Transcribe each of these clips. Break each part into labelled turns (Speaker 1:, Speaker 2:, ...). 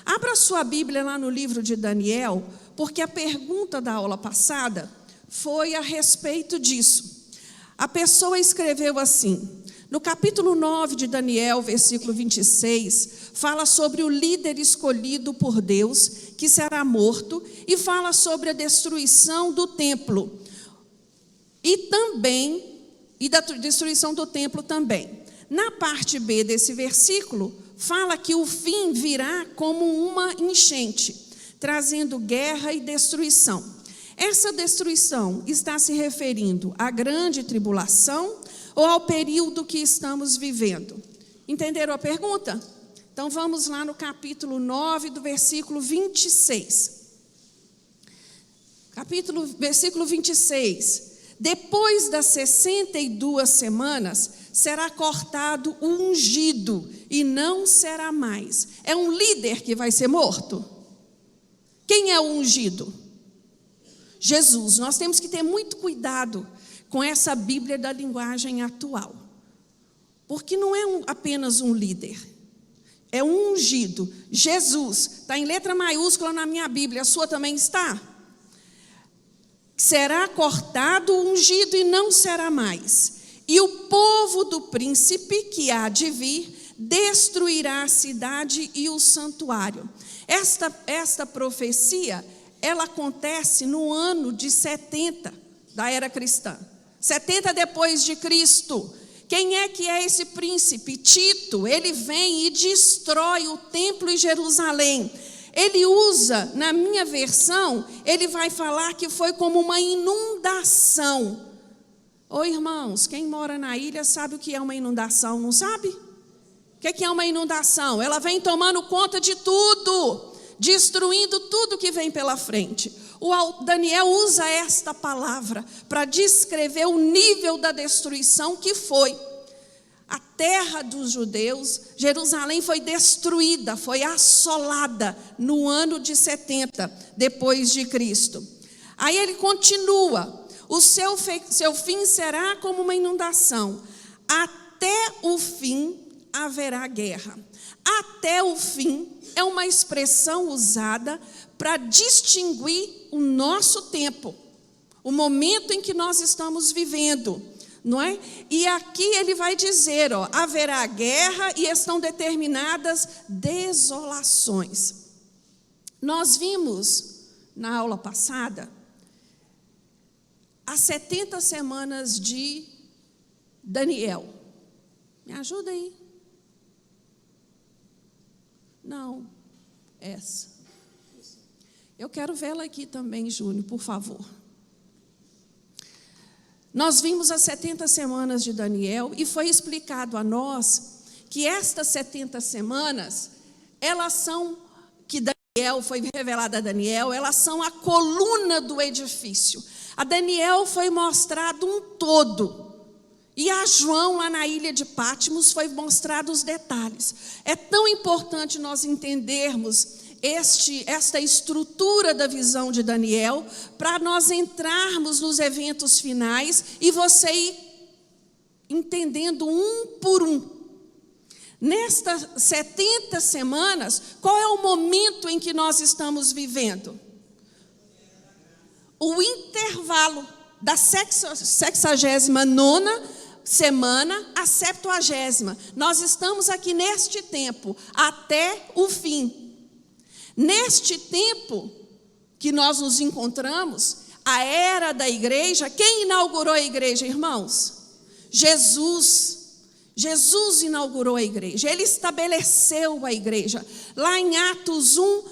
Speaker 1: Abra sua Bíblia lá no livro de Daniel, porque a pergunta da aula passada foi a respeito disso. A pessoa escreveu assim, no capítulo 9 de Daniel, versículo 26, fala sobre o líder escolhido por Deus, que será morto, e fala sobre a destruição do templo, e da destruição do templo também. Na parte B desse versículo, fala que o fim virá como uma enchente, trazendo guerra e destruição. Essa destruição está se referindo à grande tribulação ou ao período que estamos vivendo? Entenderam a pergunta? Então vamos lá no capítulo 9, do versículo 26. Versículo 26. Depois das 62 semanas, será cortado o ungido e não será mais. É um líder que vai ser morto? Quem é o ungido? Jesus. Nós temos que ter muito cuidado com essa Bíblia da linguagem atual. Porque não é apenas um líder. É um ungido. Jesus. Está em letra maiúscula na minha Bíblia. A sua também está? Será cortado o ungido e não será mais. E o povo do príncipe que há de vir destruirá a cidade e o santuário. Esta profecia, ela acontece no ano de 70 da era cristã. 70 depois de Cristo. Quem é que é esse príncipe? Tito. Ele vem e destrói o templo e Jerusalém. Ele usa, na minha versão, ele vai falar que foi como uma inundação. Ô irmãos, quem mora na ilha sabe o que é uma inundação, não sabe? O que é uma inundação? Ela vem tomando conta de tudo, destruindo tudo que vem pela frente. O Daniel usa esta palavra para descrever o nível da destruição que foi. A terra dos judeus, Jerusalém foi destruída, foi assolada no ano de 70 depois de Cristo. Aí ele continua, o seu fim será como uma inundação, até o fim haverá guerra. Até o fim é uma expressão usada para distinguir o nosso tempo, o momento em que nós estamos vivendo. Não é? E aqui ele vai dizer, haverá guerra e estão determinadas desolações. Nós vimos na aula passada as 70 semanas de Daniel. Me ajuda aí. Não, essa. Eu quero vê-la aqui também, Júnior, por favor. Nós vimos as 70 semanas de Daniel e foi explicado a nós que estas 70 semanas, elas são, que Daniel, foi revelada a Daniel, elas são a coluna do edifício. A Daniel foi mostrado um todo. E a João, lá na ilha de Patmos, foi mostrado os detalhes. É tão importante nós entendermos esta estrutura da visão de Daniel, para nós entrarmos nos eventos finais e você ir entendendo um por um. Nestas 70 semanas, qual é o momento em que nós estamos vivendo? O intervalo da 69ª semana à 70ª. Nós estamos aqui neste tempo, até o fim. Neste tempo que nós nos encontramos, a era da igreja, quem inaugurou a igreja, irmãos? Jesus. Jesus inaugurou a igreja, ele estabeleceu a igreja. Lá em Atos 1,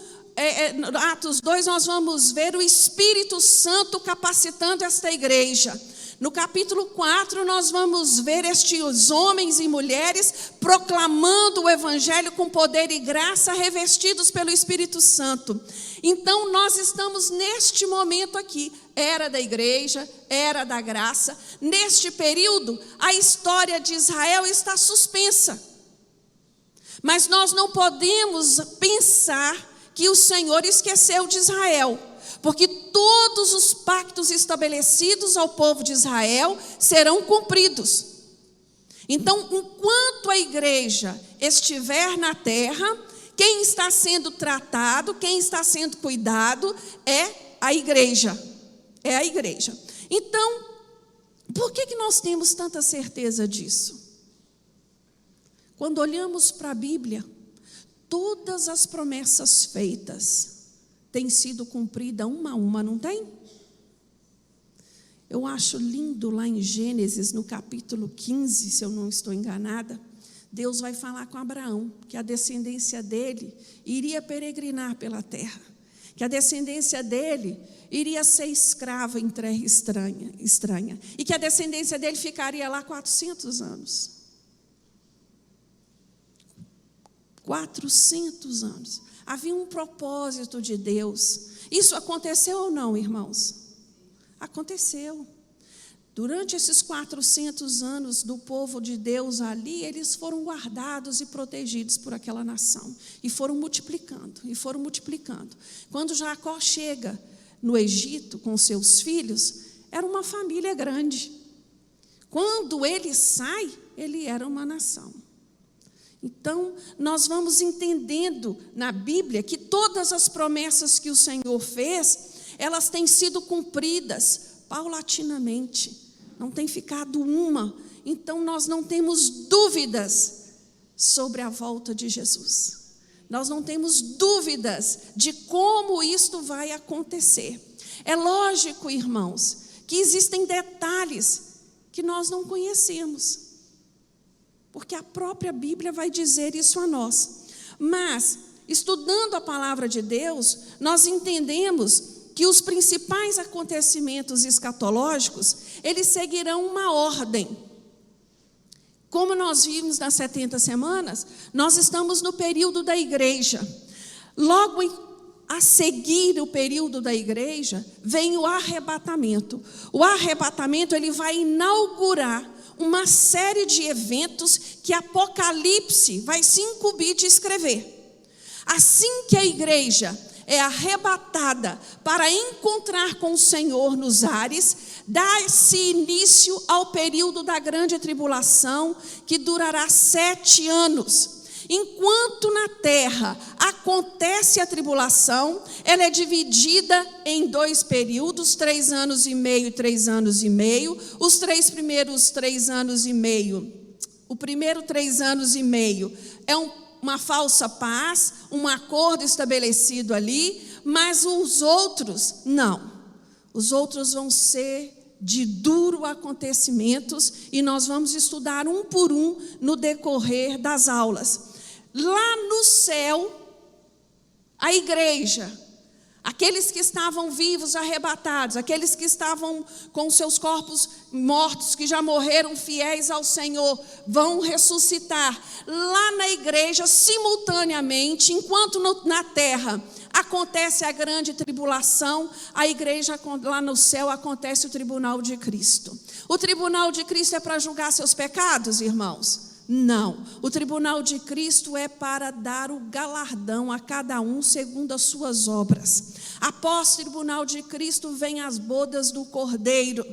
Speaker 1: Atos 2, nós vamos ver o Espírito Santo capacitando esta igreja. No capítulo 4, nós vamos ver estes homens e mulheres proclamando o evangelho com poder e graça, revestidos pelo Espírito Santo. Então, nós estamos neste momento aqui, era da igreja, era da graça. Neste período, a história de Israel está suspensa. Mas nós não podemos pensar que o Senhor esqueceu de Israel, porque todos os pactos estabelecidos ao povo de Israel serão cumpridos. Então, enquanto a igreja estiver na terra, Quem está sendo tratado, quem está sendo cuidado é a igreja. É a igreja. Então, por que nós temos tanta certeza disso? Quando olhamos para a Bíblia, todas as promessas feitas têm sido cumpridas uma a uma, não tem? Eu acho lindo lá em Gênesis, no capítulo 15, se eu não estou enganada, Deus vai falar com Abraão que a descendência dele iria peregrinar pela terra, que a descendência dele iria ser escrava em terra estranha, e que a descendência dele ficaria lá 400 anos. 400 anos. Havia um propósito de Deus. Isso aconteceu ou não, irmãos? Aconteceu. Durante esses 400 anos do povo de Deus ali, eles foram guardados e protegidos por aquela nação. E foram multiplicando, e foram multiplicando. Quando Jacó chega no Egito com seus filhos, era uma família grande. Quando ele sai, ele era uma nação. Então, nós vamos entendendo na Bíblia que todas as promessas que o Senhor fez, elas têm sido cumpridas paulatinamente. Não tem ficado uma. Então, nós não temos dúvidas sobre a volta de Jesus. Nós não temos dúvidas de como isto vai acontecer. É lógico, irmãos, que existem detalhes que nós não conhecemos, porque a própria Bíblia vai dizer isso a nós. Mas, estudando a palavra de Deus, nós entendemos que os principais acontecimentos escatológicos, eles seguirão uma ordem. Como nós vimos nas 70 semanas, nós estamos no período da igreja. Logo a seguir o período da igreja, vem o arrebatamento. O arrebatamento, ele vai inaugurar uma série de eventos que Apocalipse vai se incumbir de escrever. Assim que a igreja é arrebatada para encontrar com o Senhor nos ares, dá-se início ao período da grande tribulação, que durará 7 anos. Enquanto na terra acontece a tribulação, ela é dividida em 2 períodos, 3 anos e meio e 3 anos e meio. Os 3 primeiros 3 anos e meio, o primeiro 3 anos e meio é uma falsa paz, um acordo estabelecido ali, mas os outros, não. Os outros vão ser de duro acontecimentos, e nós vamos estudar um por um no decorrer das aulas. Lá no céu, a igreja, aqueles que estavam vivos, arrebatados, aqueles que estavam com seus corpos mortos, que já morreram fiéis ao Senhor, vão ressuscitar. Lá na igreja, simultaneamente, enquanto na terra acontece a grande tribulação, a igreja lá no céu acontece o tribunal de Cristo. O tribunal de Cristo é para julgar seus pecados, irmãos? Não, o tribunal de Cristo é para dar o galardão a cada um segundo as suas obras. Após o tribunal de Cristo vem as bodas do Cordeiro.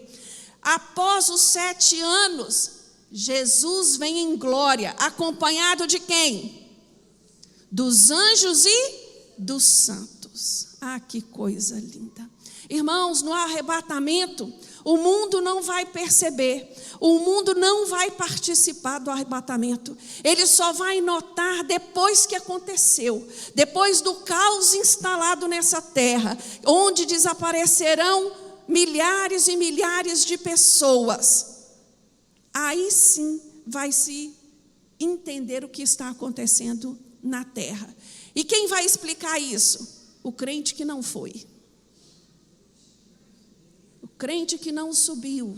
Speaker 1: Após os 7 anos, Jesus vem em glória, acompanhado de quem? Dos anjos e dos santos. Ah, que coisa linda. Irmãos, no arrebatamento, o mundo não vai perceber, o mundo não vai participar do arrebatamento. Ele só vai notar depois que aconteceu, depois do caos instalado nessa terra, onde desaparecerão milhares e milhares de pessoas. Aí sim vai se entender o que está acontecendo na terra. E quem vai explicar isso? O crente que não foi. O crente que não subiu,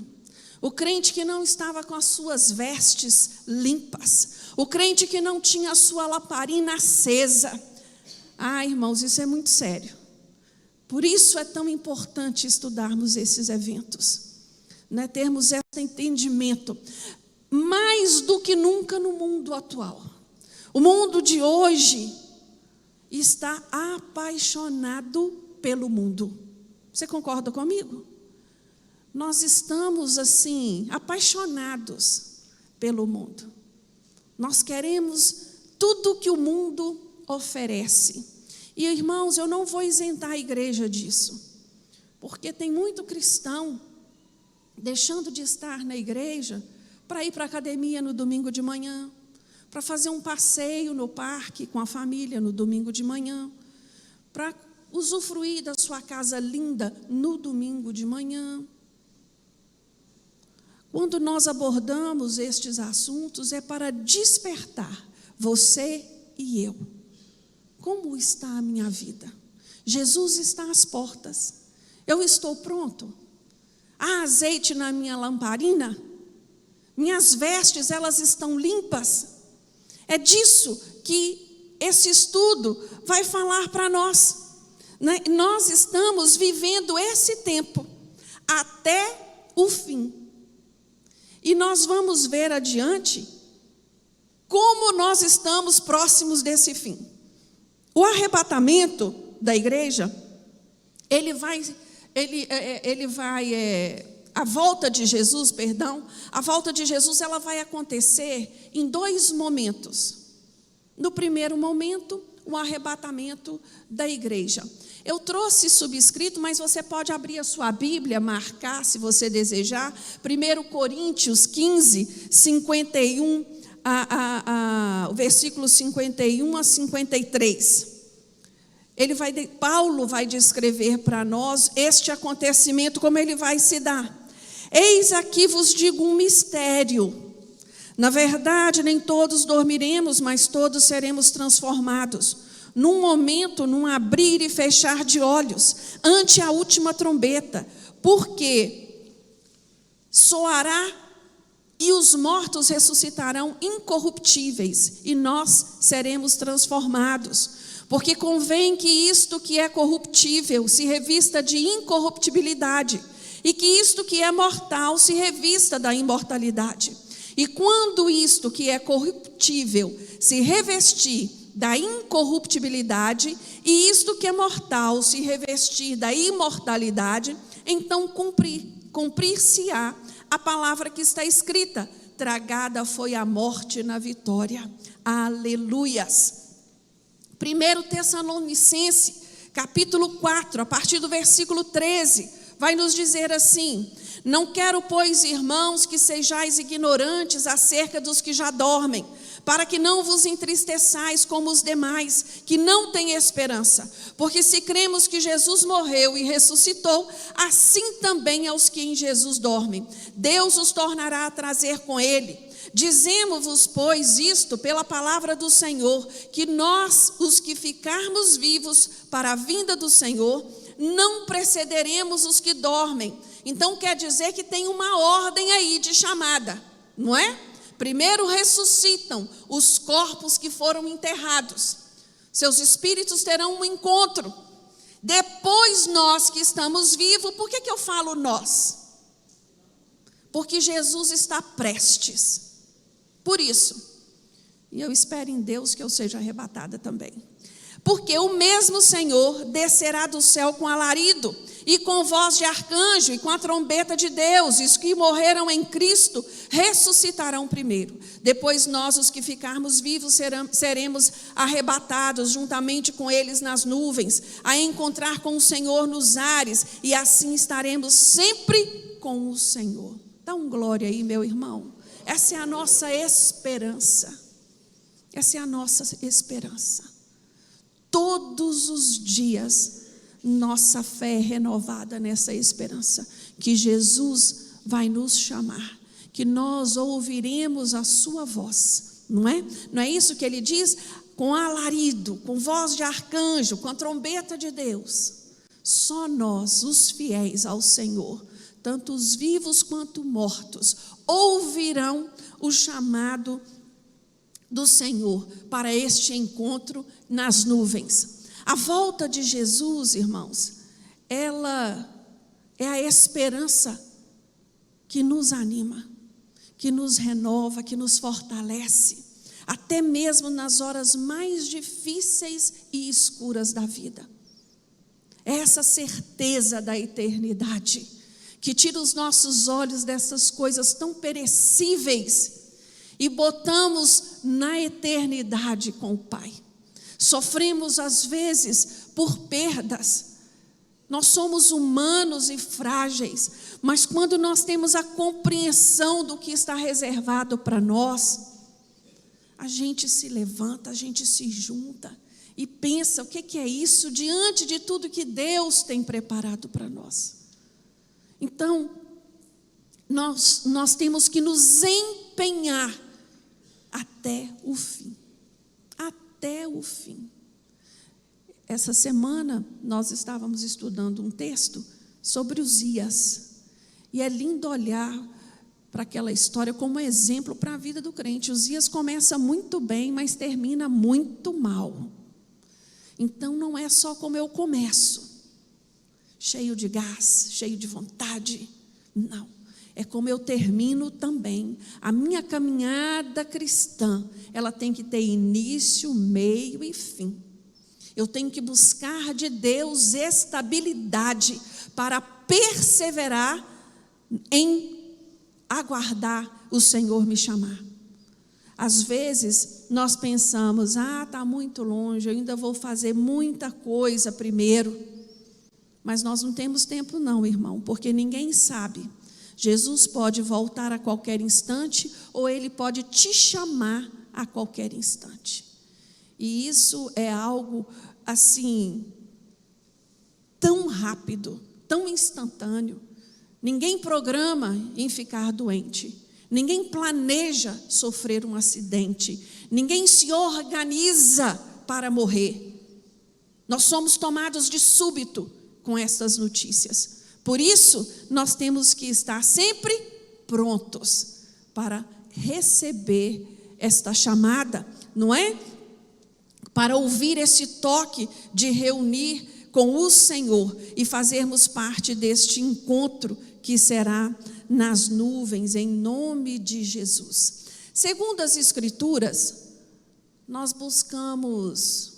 Speaker 1: o crente que não estava com as suas vestes limpas, o crente que não tinha a sua lamparina acesa. Ah, irmãos, isso é muito sério. Por isso é tão importante estudarmos esses eventos, né? Termos esse entendimento, mais do que nunca no mundo atual. O mundo de hoje está apaixonado pelo mundo. Você concorda comigo? Nós estamos assim, apaixonados pelo mundo. Nós queremos tudo que o mundo oferece. E, irmãos, eu não vou isentar a igreja disso, porque tem muito cristão deixando de estar na igreja para ir para a academia no domingo de manhã, para fazer um passeio no parque com a família no domingo de manhã, para usufruir da sua casa linda no domingo de manhã. Quando nós abordamos estes assuntos, é para despertar você e eu. Como está a minha vida? Jesus está às portas. Eu estou pronto? Há azeite na minha lamparina? Minhas vestes, elas estão limpas? É disso que esse estudo vai falar para nós. Nós estamos vivendo esse tempo até o fim. E nós vamos ver adiante como nós estamos próximos desse fim. O arrebatamento da igreja, a volta de Jesus, a volta de Jesus, ela vai acontecer em 2 momentos. No primeiro momento, o arrebatamento da igreja. Eu trouxe subscrito, mas você pode abrir a sua Bíblia, marcar, se você desejar, 1 Coríntios 15, 51, o versículo 51 a 53. Paulo vai descrever para nós este acontecimento, como ele vai se dar. Eis aqui vos digo um mistério. Na verdade, nem todos dormiremos, mas todos seremos transformados. Num momento, num abrir e fechar de olhos, ante a última trombeta. Porque soará e os mortos ressuscitarão incorruptíveis, e nós seremos transformados. Porque convém que isto que é corruptível se revista de incorruptibilidade, e que isto que é mortal se revista da imortalidade. E quando isto que é corruptível se revestir da incorruptibilidade, e isto que é mortal se revestir da imortalidade, então cumprir-se-á a palavra que está escrita: tragada foi a morte na vitória. Aleluias. 1 Tessalonicenses, capítulo 4, a partir do versículo 13, vai nos dizer assim: não quero, pois, irmãos, que sejais ignorantes acerca dos que já dormem, para que não vos entristeçais como os demais, que não têm esperança. Porque se cremos que Jesus morreu e ressuscitou, assim também aos que em Jesus dormem, Deus os tornará a trazer com ele. Dizemos-vos, pois, isto pela palavra do Senhor, que nós, os que ficarmos vivos para a vinda do Senhor, não precederemos os que dormem. Então quer dizer que tem uma ordem aí de chamada, não é? Primeiro ressuscitam os corpos que foram enterrados. Seus espíritos terão um encontro. Depois nós que estamos vivos, por que eu falo nós? Porque Jesus está prestes. Por isso, e eu espero em Deus que eu seja arrebatada também. Porque o mesmo Senhor descerá do céu com alarido, e com voz de arcanjo, e com a trombeta de Deus, e os que morreram em Cristo ressuscitarão primeiro. Depois nós, os que ficarmos vivos, seremos arrebatados juntamente com eles nas nuvens, a encontrar com o Senhor nos ares, e assim estaremos sempre com o Senhor. Dá um glória aí, meu irmão. Essa é a nossa esperança. Essa é a nossa esperança. Todos os dias, nossa fé é renovada nessa esperança, que Jesus vai nos chamar, que nós ouviremos a sua voz, não é? Não é isso que ele diz? Com alarido, com voz de arcanjo, com a trombeta de Deus. Só nós, os fiéis ao Senhor, tanto os vivos quanto mortos, ouvirão o chamado do Senhor para este encontro nas nuvens. A volta de Jesus, irmãos, ela é a esperança que nos anima, que nos renova, que nos fortalece, até mesmo nas horas mais difíceis e escuras da vida. É essa certeza da eternidade que tira os nossos olhos dessas coisas tão perecíveis e botamos na eternidade com o Pai. Sofremos às vezes por perdas. Nós somos humanos e frágeis, mas quando nós temos a compreensão do que está reservado para nós, a gente se levanta, a gente se junta e pensa: o que é isso diante de tudo que Deus tem preparado para nós? Então, nós temos que nos empenhar até o fim. Até o fim. Essa semana nós estávamos estudando um texto sobre Uzias. E é lindo olhar para aquela história como exemplo para a vida do crente. Uzias começa muito bem, mas termina muito mal. Então não é só como eu começo, cheio de gás, cheio de vontade. Não, é como eu termino também. A minha caminhada cristã, ela tem que ter início, meio e fim. Eu tenho que buscar de Deus estabilidade para perseverar em aguardar o Senhor me chamar. Às vezes nós pensamos: está muito longe, eu ainda vou fazer muita coisa primeiro. Mas nós não temos tempo não, irmão, porque ninguém sabe. Jesus pode voltar a qualquer instante, ou Ele pode te chamar a qualquer instante. E isso é algo assim, tão rápido, tão instantâneo. Ninguém programa em ficar doente. Ninguém planeja sofrer um acidente. Ninguém se organiza para morrer. Nós somos tomados de súbito com essas notícias. Por isso, nós temos que estar sempre prontos para receber esta chamada, não é? Para ouvir esse toque de reunir com o Senhor e fazermos parte deste encontro que será nas nuvens, em nome de Jesus. Segundo as Escrituras, nós buscamos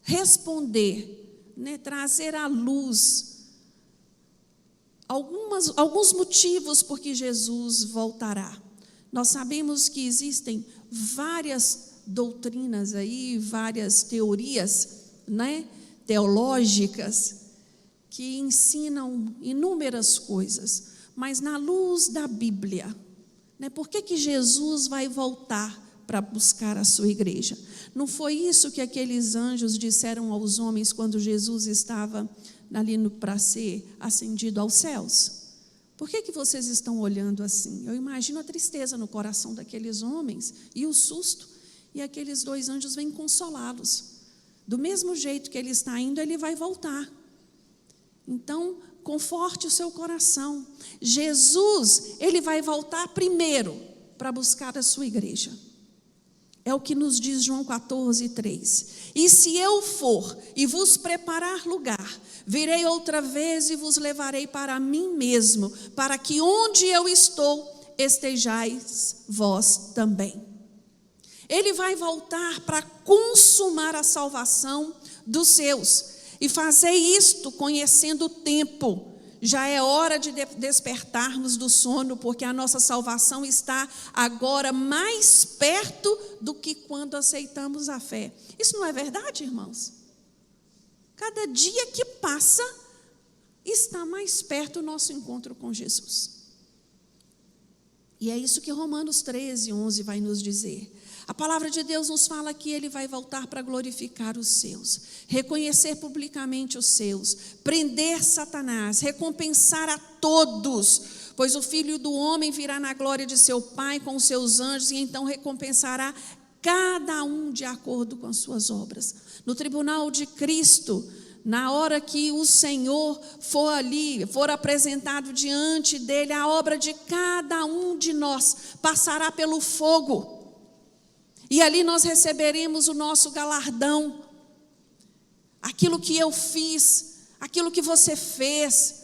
Speaker 1: responder, trazer à luz alguns motivos por que Jesus voltará. Nós sabemos que existem várias doutrinas aí, várias teorias, teológicas, que ensinam inúmeras coisas, mas na luz da Bíblia, por que Jesus vai voltar para buscar a sua igreja? Não foi isso que aqueles anjos disseram aos homens quando Jesus estava ali para ser ascendido aos céus? Por que vocês estão olhando assim? Eu imagino a tristeza no coração daqueles homens e o susto, e aqueles dois anjos vêm consolá-los. Do mesmo jeito que ele está indo, ele vai voltar. Então, conforte o seu coração. Jesus, ele vai voltar primeiro para buscar a sua igreja. É o que nos diz João 14:3. E se eu for e vos preparar lugar, virei outra vez e vos levarei para mim mesmo, para que onde eu estou, estejais vós também. Ele vai voltar para consumar a salvação dos seus. E fazer isto conhecendo o tempo. Já é hora de despertarmos do sono, porque a nossa salvação está agora mais perto do que quando aceitamos a fé. Isso não é verdade, irmãos? Cada dia que passa, está mais perto o nosso encontro com Jesus. E é isso que Romanos 13:11 vai nos dizer. A palavra de Deus nos fala que Ele vai voltar para glorificar os seus, reconhecer publicamente os seus, prender Satanás, recompensar a todos, pois o Filho do Homem virá na glória de seu Pai com os seus anjos e então recompensará cada um de acordo com as suas obras. No tribunal de Cristo, na hora que o Senhor for apresentado diante dele, a obra de cada um de nós passará pelo fogo. E ali nós receberemos o nosso galardão. Aquilo que eu fiz, aquilo que você fez,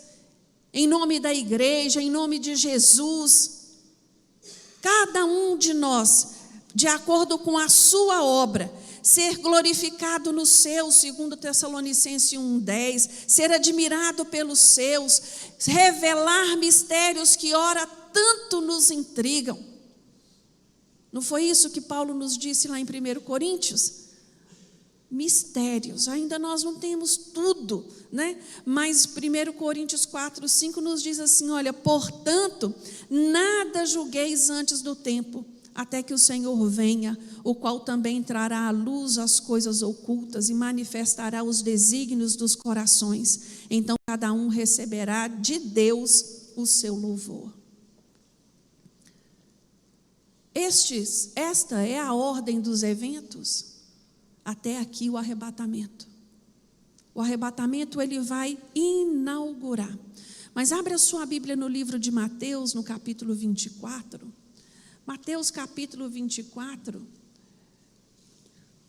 Speaker 1: em nome da igreja, em nome de Jesus. Cada um de nós, de acordo com a sua obra, ser glorificado nos seus, segundo Tessalonicenses 1:10, ser admirado pelos seus, revelar mistérios que ora tanto nos intrigam. Não foi isso que Paulo nos disse lá em 1 Coríntios? mistérios, ainda nós não temos tudo, né? Mas 1 Coríntios 4:5 nos diz assim: olha, portanto, nada julgueis antes do tempo, até que o Senhor venha, o qual também trará à luz as coisas ocultas e manifestará os desígnios dos corações. Então cada um receberá de Deus o seu louvor. Esta é a ordem dos eventos. Até aqui o arrebatamento. O arrebatamento ele vai inaugurar. Mas abre a sua Bíblia no livro de Mateus, no capítulo 24. Mateus capítulo 24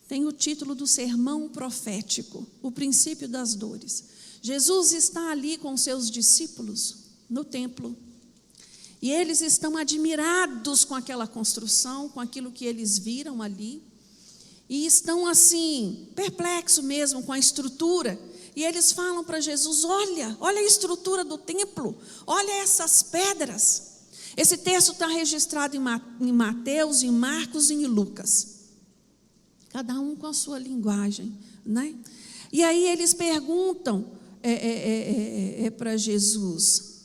Speaker 1: tem o título do sermão profético, o princípio das dores. Jesus está ali com seus discípulos no templo. E eles estão admirados com aquela construção, com aquilo que eles viram ali. E estão assim, perplexos mesmo com a estrutura. E eles falam para Jesus: olha a estrutura do templo, olha essas pedras. Esse texto está registrado em Mateus, em Marcos e em Lucas. Cada um com a sua linguagem, né? E aí eles perguntam para Jesus.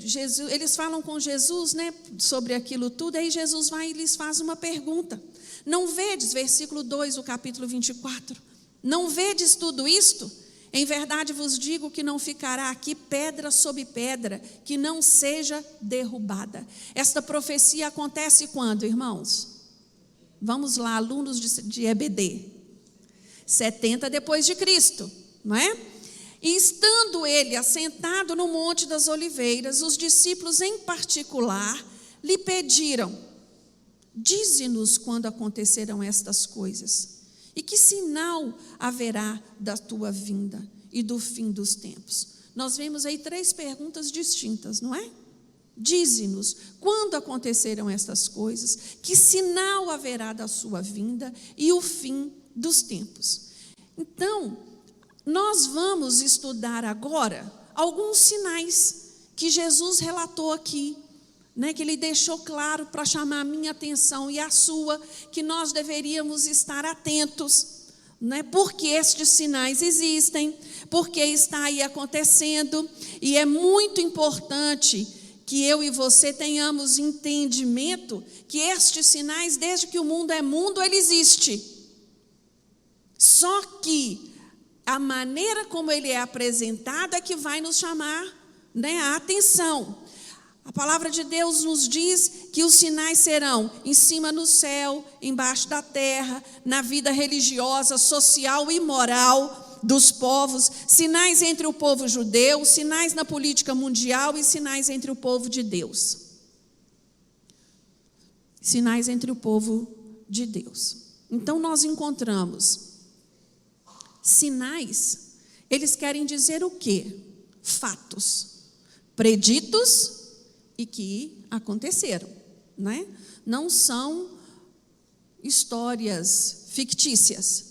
Speaker 1: Jesus, eles falam com Jesus, né, sobre aquilo tudo. Aí Jesus vai e lhes faz uma pergunta: não vedes, versículo 2 do capítulo 24, não vedes tudo isto? Em verdade vos digo que não ficará aqui pedra sobre pedra que não seja derrubada. Esta profecia acontece quando, irmãos? Vamos lá, alunos de EBD. 70 depois de Cristo, não é? E estando ele assentado no Monte das Oliveiras, os discípulos em particular lhe pediram: dize-nos quando acontecerão estas coisas, e que sinal haverá da tua vinda e do fim dos tempos. Nós vemos aí 3 perguntas distintas, não é? Dize-nos quando acontecerão estas coisas, que sinal haverá da sua vinda e o fim dos tempos. Então, nós vamos estudar agora alguns sinais que Jesus relatou aqui, né, que ele deixou claro para chamar a minha atenção e a sua, que nós deveríamos estar atentos, né, porque estes sinais existem, porque está aí acontecendo, e é muito importante que eu e você tenhamos entendimento que estes sinais, desde que o mundo é mundo, ele existe. Só que a maneira como ele é apresentado é que vai nos chamar, né, a atenção. A palavra de Deus nos diz que os sinais serão em cima no céu, embaixo da terra, na vida religiosa, social e moral dos povos, sinais entre o povo judeu, sinais na política mundial e sinais entre o povo de Deus. Sinais entre o povo de Deus. Então nós encontramos sinais, eles querem dizer o quê? Fatos, preditos e que aconteceram, né? Não são histórias fictícias,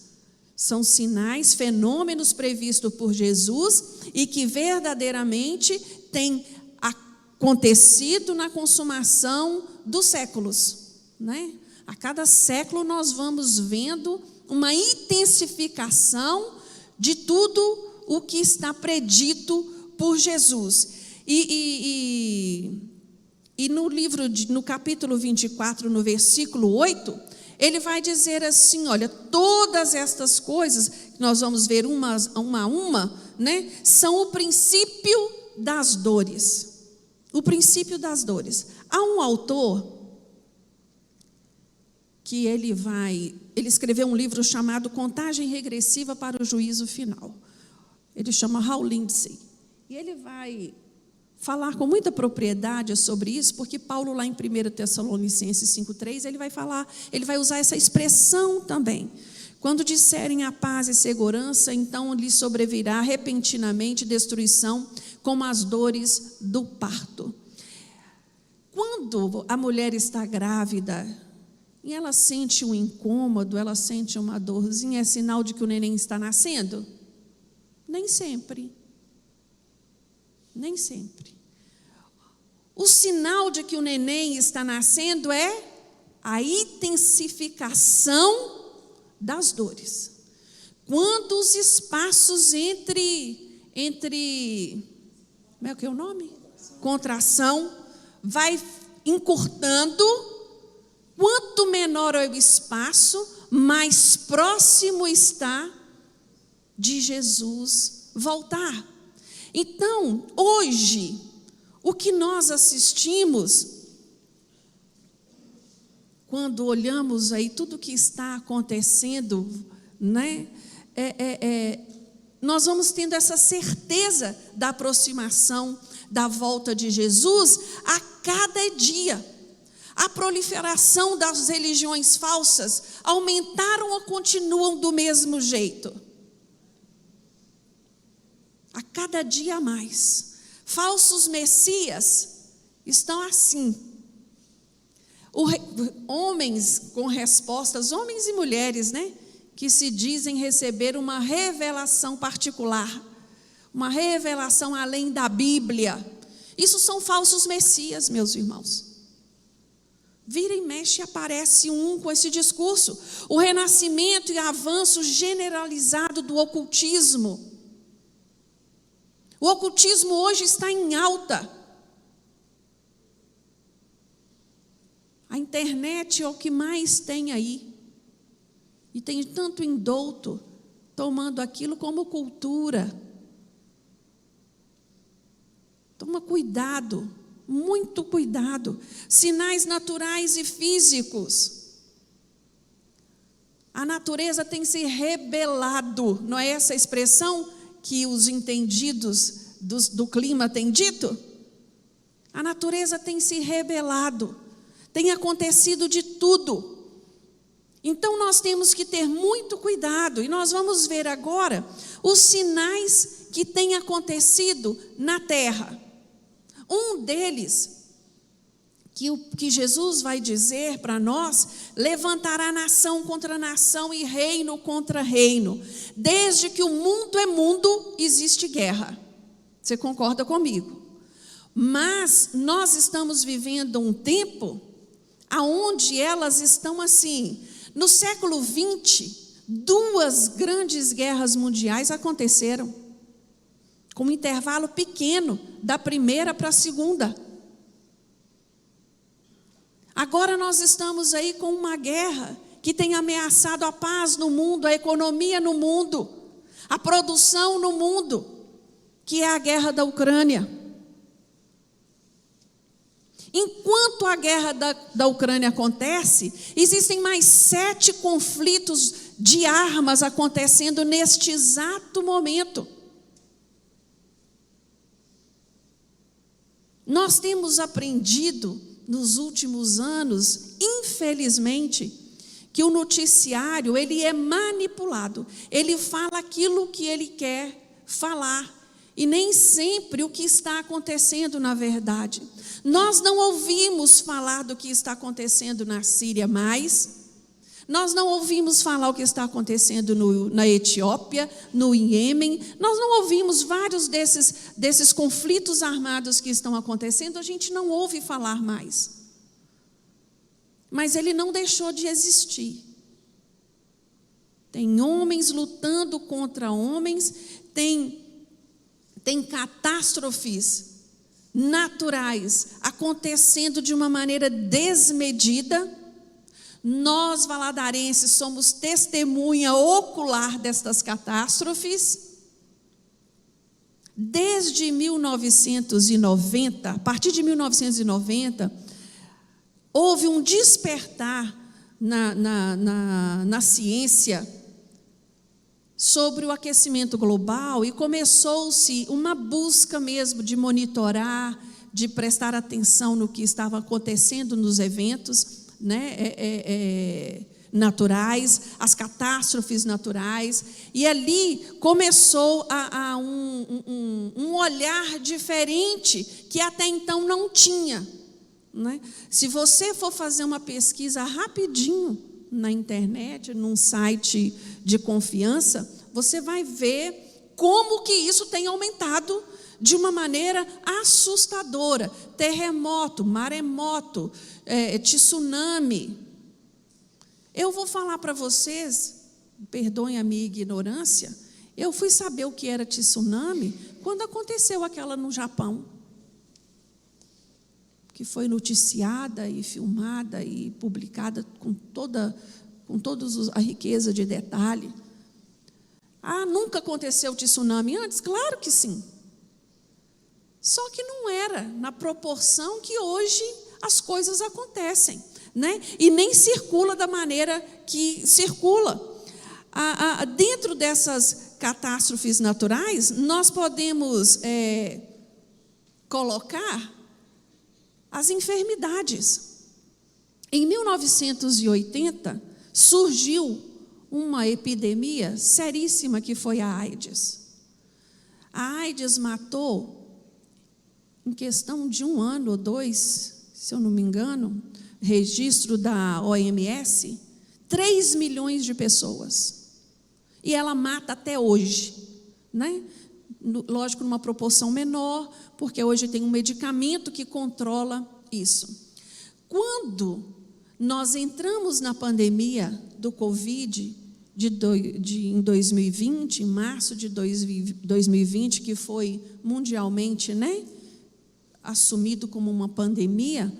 Speaker 1: são sinais, fenômenos previstos por Jesus e que verdadeiramente têm acontecido na consumação dos séculos, né? A cada século nós vamos vendo uma intensificação de tudo o que está predito por Jesus. E no capítulo 24, no versículo 8, ele vai dizer assim: olha, todas estas coisas, que nós vamos ver uma a uma, né, são o princípio das dores. O princípio das dores. Há um autor que ele escreveu um livro chamado Contagem Regressiva para o Juízo Final. Ele chama Hal Lindsey. E ele vai falar com muita propriedade sobre isso, porque Paulo, lá em 1 Tessalonicenses 5,3, ele vai usar essa expressão também. Quando disserem a paz e segurança, então lhes sobrevirá repentinamente destruição, como as dores do parto. Quando a mulher está grávida e ela sente um incômodo, ela sente uma dorzinha, é sinal de que o neném está nascendo? Nem sempre. Nem sempre. O sinal de que o neném está nascendo é a intensificação das dores. Quando os espaços entre como é que é o nome? Contração, vai encurtando, quanto menor é o espaço, mais próximo está de Jesus voltar. Então, hoje, o que nós assistimos, quando olhamos aí tudo que está acontecendo, né? Nós vamos tendo essa certeza da aproximação da volta de Jesus a cada dia. A proliferação das religiões falsas aumentaram ou continuam do mesmo jeito? A cada dia mais. Falsos messias estão assim. Homens com respostas, homens e mulheres, né? Que se dizem receber uma revelação particular, uma revelação além da Bíblia. Isso são falsos messias, meus irmãos. Vira e mexe aparece um com esse discurso. O renascimento e avanço generalizado do ocultismo. O ocultismo hoje está em alta. A internet é o que mais tem aí. E tem tanto indouto tomando aquilo como cultura. Toma cuidado, muito cuidado. Sinais naturais e físicos. A natureza tem se rebelado, não é essa expressão que os entendidos do clima têm dito? A natureza tem se rebelado, tem acontecido de tudo. Então nós temos que ter muito cuidado, e nós vamos ver agora os sinais que têm acontecido na terra. Um deles, que Jesus vai dizer para nós, levantará nação contra nação e reino contra reino. Desde que o mundo é mundo, existe guerra. Você concorda comigo? Mas nós estamos vivendo um tempo onde elas estão assim. No século XX, 2 grandes guerras mundiais aconteceram, com um intervalo pequeno, da primeira para a segunda. Agora nós estamos aí com uma guerra que tem ameaçado a paz no mundo, a economia no mundo, a produção no mundo, que é a guerra da Ucrânia. Enquanto a guerra da Ucrânia acontece, existem mais 7 conflitos de armas acontecendo neste exato momento. Nós temos aprendido nos últimos anos, infelizmente, que o noticiário, ele é manipulado. Ele fala aquilo que ele quer falar, e nem sempre o que está acontecendo na verdade. Nós não ouvimos falar do que está acontecendo na Síria mais. Nós não ouvimos falar o que está acontecendo na Etiópia, no Iêmen. Nós não ouvimos vários desses conflitos armados que estão acontecendo. A gente não ouve falar mais. Mas ele não deixou de existir. Tem homens lutando contra homens, tem catástrofes naturais acontecendo de uma maneira desmedida. Nós, valadarenses, somos testemunha ocular destas catástrofes. Desde 1990, a partir de 1990, houve um despertar na ciência sobre o aquecimento global, e começou-se uma busca mesmo de monitorar, de prestar atenção no que estava acontecendo nos eventos, né, naturais, as catástrofes naturais, e ali começou um olhar diferente que até então não tinha, né? Se você for fazer uma pesquisa rapidinho na internet, num site de confiança, você vai ver como que isso tem aumentado de uma maneira assustadora. Terremoto, maremoto, tsunami. Eu vou falar para vocês perdoem a minha ignorância, eu fui saber o que era tsunami quando aconteceu aquela no Japão, que foi noticiada e filmada e publicada com toda a riqueza de detalhe. Nunca aconteceu tsunami antes? Claro que sim. Só que não era na proporção que hoje as coisas acontecem, né? E nem circula da maneira que circula. Dentro dessas catástrofes naturais, nós podemos colocar as enfermidades. Em 1980, surgiu uma epidemia seríssima que foi a AIDS. A AIDS matou, em questão de 1 ano ou 2, se eu não me engano, registro da OMS, 3 milhões de pessoas. E ela mata até hoje, né? Lógico, numa proporção menor, porque hoje tem um medicamento que controla isso. Quando nós entramos na pandemia do Covid em 2020, em março de 2020, que foi mundialmente, né, assumido como uma pandemia,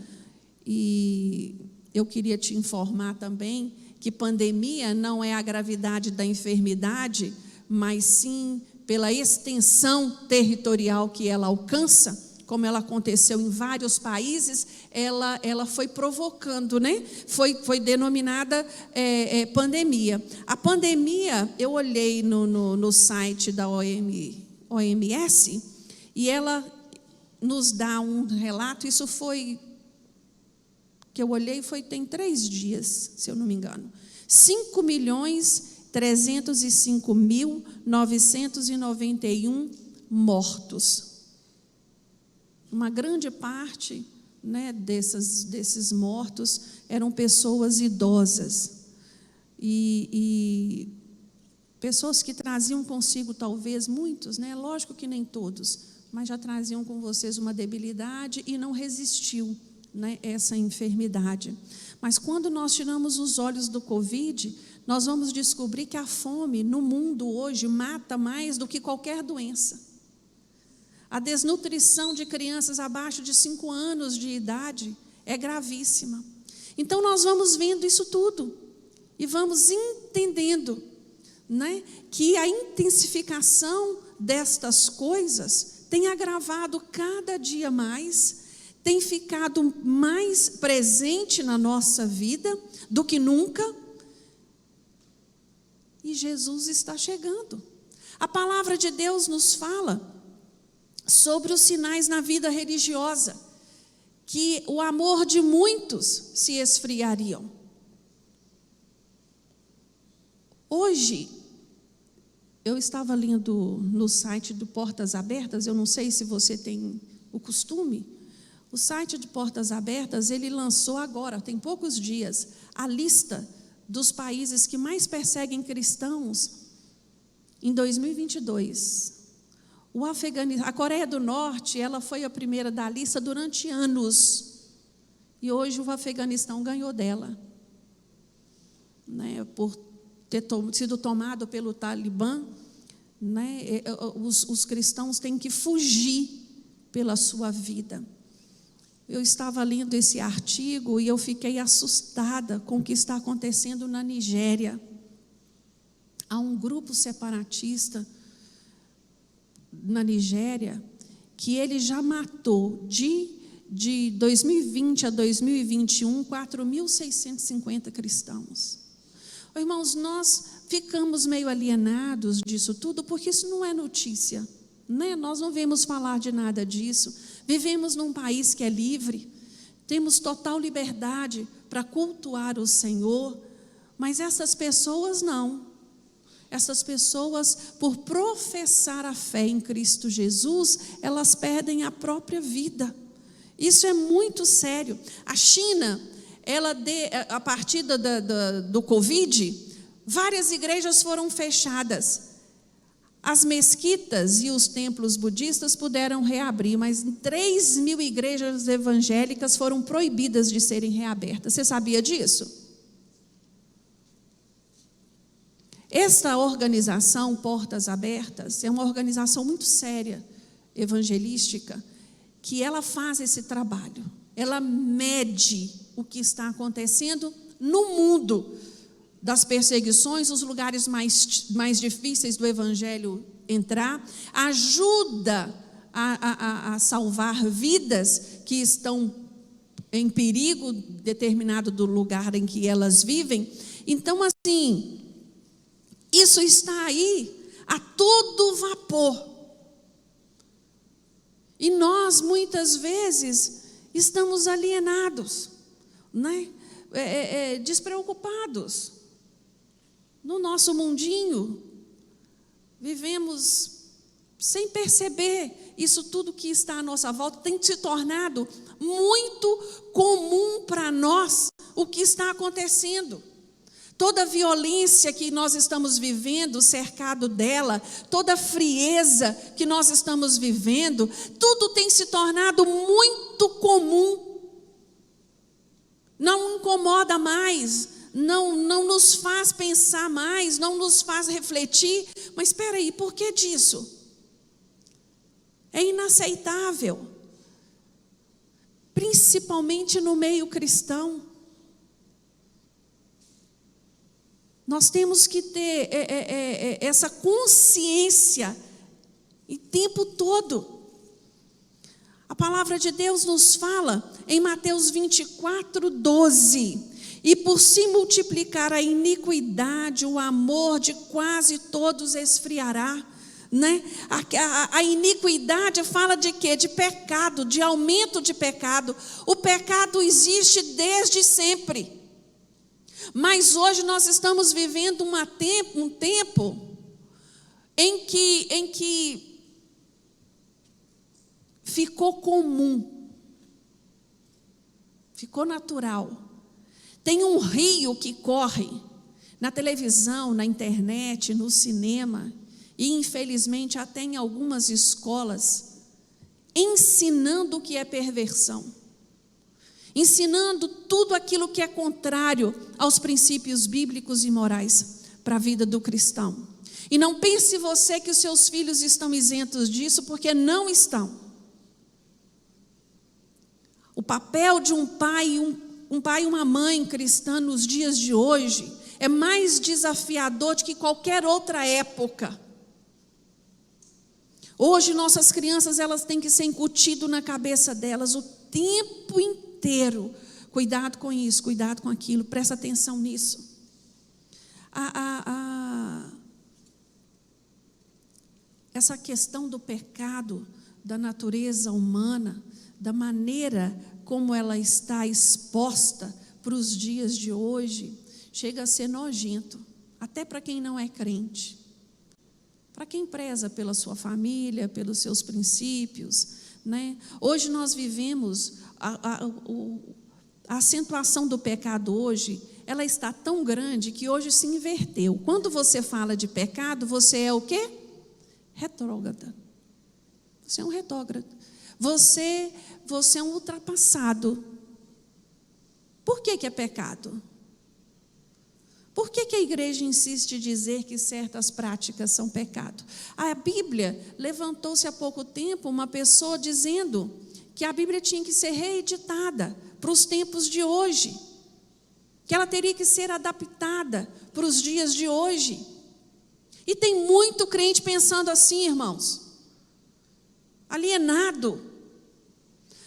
Speaker 1: e eu queria te informar também que pandemia não é a gravidade da enfermidade, mas sim pela extensão territorial que ela alcança. Como ela aconteceu em vários países, ela foi provocando, né? Foi denominada pandemia. A pandemia, eu olhei no site da OMS, e ela nos dá um relato, isso foi, que eu olhei, tem 3 dias, se eu não me engano. 5.305.991 mortos. Uma grande parte, né, desses mortos eram pessoas idosas e pessoas que traziam consigo, talvez muitos, né, lógico que nem todos, mas já traziam com vocês uma debilidade e não resistiu, né, essa enfermidade. Mas quando nós tiramos os olhos do Covid, nós vamos descobrir que a fome no mundo hoje mata mais do que qualquer doença. A desnutrição de crianças abaixo de 5 anos de idade é gravíssima. Então, nós vamos vendo isso tudo e vamos entendendo, né, que a intensificação destas coisas tem agravado cada dia mais, tem ficado mais presente na nossa vida do que nunca, e Jesus está chegando. A palavra de Deus nos fala sobre os sinais na vida religiosa, que o amor de muitos se esfriariam. Hoje, eu estava lendo no site do Portas Abertas, eu não sei se você tem o costume, o site de Portas Abertas, ele lançou agora, tem poucos dias, a lista dos países que mais perseguem cristãos em 2022. A Coreia do Norte, ela foi a primeira da lista durante anos, e hoje o Afeganistão ganhou dela, né, por ter sido tomado pelo Talibã, né, os cristãos têm que fugir pela sua vida. Eu estava lendo esse artigo e eu fiquei assustada com o que está acontecendo na Nigéria. Há um grupo separatista na Nigéria, que ele já matou de 2020 a 2021, 4.650 cristãos. Irmãos, nós ficamos meio alienados disso tudo, porque isso não é notícia, né? Nós não vemos falar de nada disso. Vivemos num país que é livre, temos total liberdade para cultuar o Senhor, mas essas pessoas não. Essas pessoas, por professar a fé em Cristo Jesus, elas perdem a própria vida. Isso é muito sério. A China, a partir do Covid, várias igrejas foram fechadas. As mesquitas e os templos budistas puderam reabrir, mas 3.000 igrejas evangélicas foram proibidas de serem reabertas. Você sabia disso? Esta organização, Portas Abertas, é uma organização muito séria, evangelística, que ela faz esse trabalho. Ela mede o que está acontecendo no mundo das perseguições, os lugares mais difíceis do evangelho entrar, ajuda a salvar vidas que estão em perigo determinado do lugar em que elas vivem. Então, assim, isso está aí a todo vapor. E nós, muitas vezes, estamos alienados, né? Despreocupados. No nosso mundinho, vivemos sem perceber isso tudo que está à nossa volta. Tem se tornado muito comum para nós o que está acontecendo. Toda a violência que nós estamos vivendo, cercado dela, toda a frieza que nós estamos vivendo, tudo tem se tornado muito comum. Não incomoda mais, não nos faz pensar mais, não nos faz refletir. Mas espera aí, por que disso? É inaceitável, principalmente no meio cristão. Nós temos que ter essa consciência o tempo todo. A palavra de Deus nos fala em Mateus 24:12: e por se multiplicar a iniquidade, o amor de quase todos esfriará. Né? A iniquidade fala de quê? De pecado, de aumento de pecado. O pecado existe desde sempre. Mas hoje nós estamos vivendo um tempo em que ficou comum, ficou natural. Tem um rio que corre na televisão, na internet, no cinema, e infelizmente até em algumas escolas, ensinando o que é perversão, ensinando tudo aquilo que é contrário aos princípios bíblicos e morais para a vida do cristão. E não pense você que os seus filhos estão isentos disso, porque não estão. O papel de um pai e uma mãe cristã nos dias de hoje é mais desafiador do que qualquer outra época. Hoje nossas crianças, elas têm que ser incutido na cabeça delas o tempo inteiro. Cuidado com isso, cuidado com aquilo, presta atenção nisso. Essa questão do pecado, da natureza humana, da maneira como ela está exposta para os dias de hoje, chega a ser nojento, até para quem não é crente. Para quem preza pela sua família, pelos seus princípios, né? Hoje nós vivemos a acentuação do pecado hoje, ela está tão grande que hoje se inverteu. Quando você fala de pecado, você é o quê? Retrógrada. Você é um retrógrado. Você é um ultrapassado. Por que é pecado? Por que a igreja insiste em dizer que certas práticas são pecado? A Bíblia, levantou-se há pouco tempo uma pessoa dizendo que a Bíblia tinha que ser reeditada para os tempos de hoje, que ela teria que ser adaptada para os dias de hoje. E tem muito crente pensando assim, irmãos, alienado.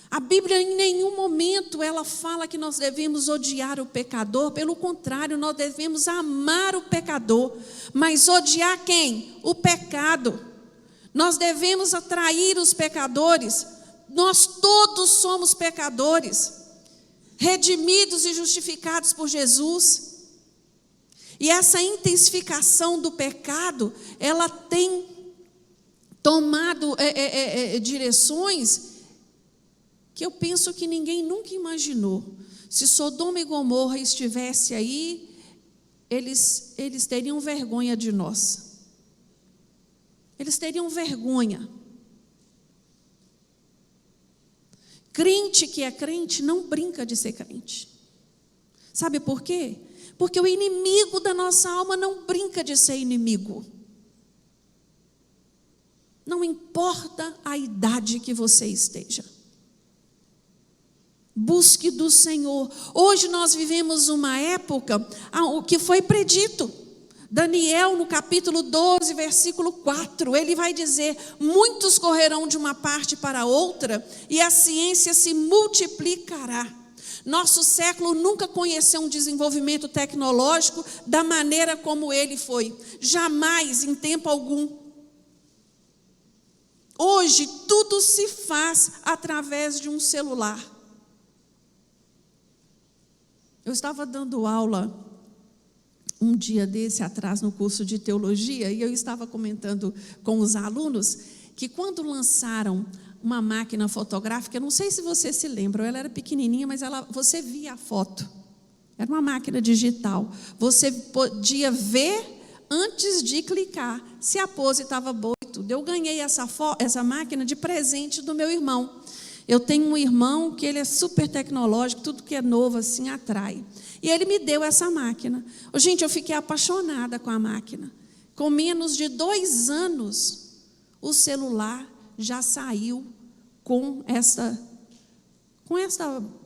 Speaker 1: A Bíblia em nenhum momento ela fala que nós devemos odiar o pecador, pelo contrário, nós devemos amar o pecador, mas odiar quem? O pecado. Nós devemos atrair os pecadores, nós todos somos pecadores, redimidos e justificados por Jesus. E essa intensificação do pecado, ela tem tomado direções que eu penso que ninguém nunca imaginou. Se Sodoma e Gomorra estivesse aí, eles teriam vergonha de nós. Eles teriam vergonha. Crente que é crente não brinca de ser crente. Sabe por quê? Porque o inimigo da nossa alma não brinca de ser inimigo. Não importa a idade que você esteja. Busque do Senhor. Hoje nós vivemos uma época, o que foi predito. Daniel, no capítulo 12, versículo 4, ele vai dizer: muitos correrão de uma parte para outra, e a ciência se multiplicará. Nosso século nunca conheceu um desenvolvimento tecnológico da maneira como ele foi. Jamais, em tempo algum. Hoje, tudo se faz através de um celular. Eu estava dando aula um dia desse atrás no curso de teologia, e eu estava comentando com os alunos que quando lançaram uma máquina fotográfica, não sei se você se lembra, ela era pequenininha, mas você via a foto. Era uma máquina digital. Você podia ver antes de clicar se a pose estava boa e tudo. Eu ganhei essa máquina de presente do meu irmão. Eu tenho um irmão que ele é super tecnológico, tudo que é novo assim atrai. E ele me deu essa máquina. Gente, eu fiquei apaixonada com a máquina. Com menos de 2 anos, o celular já saiu com essa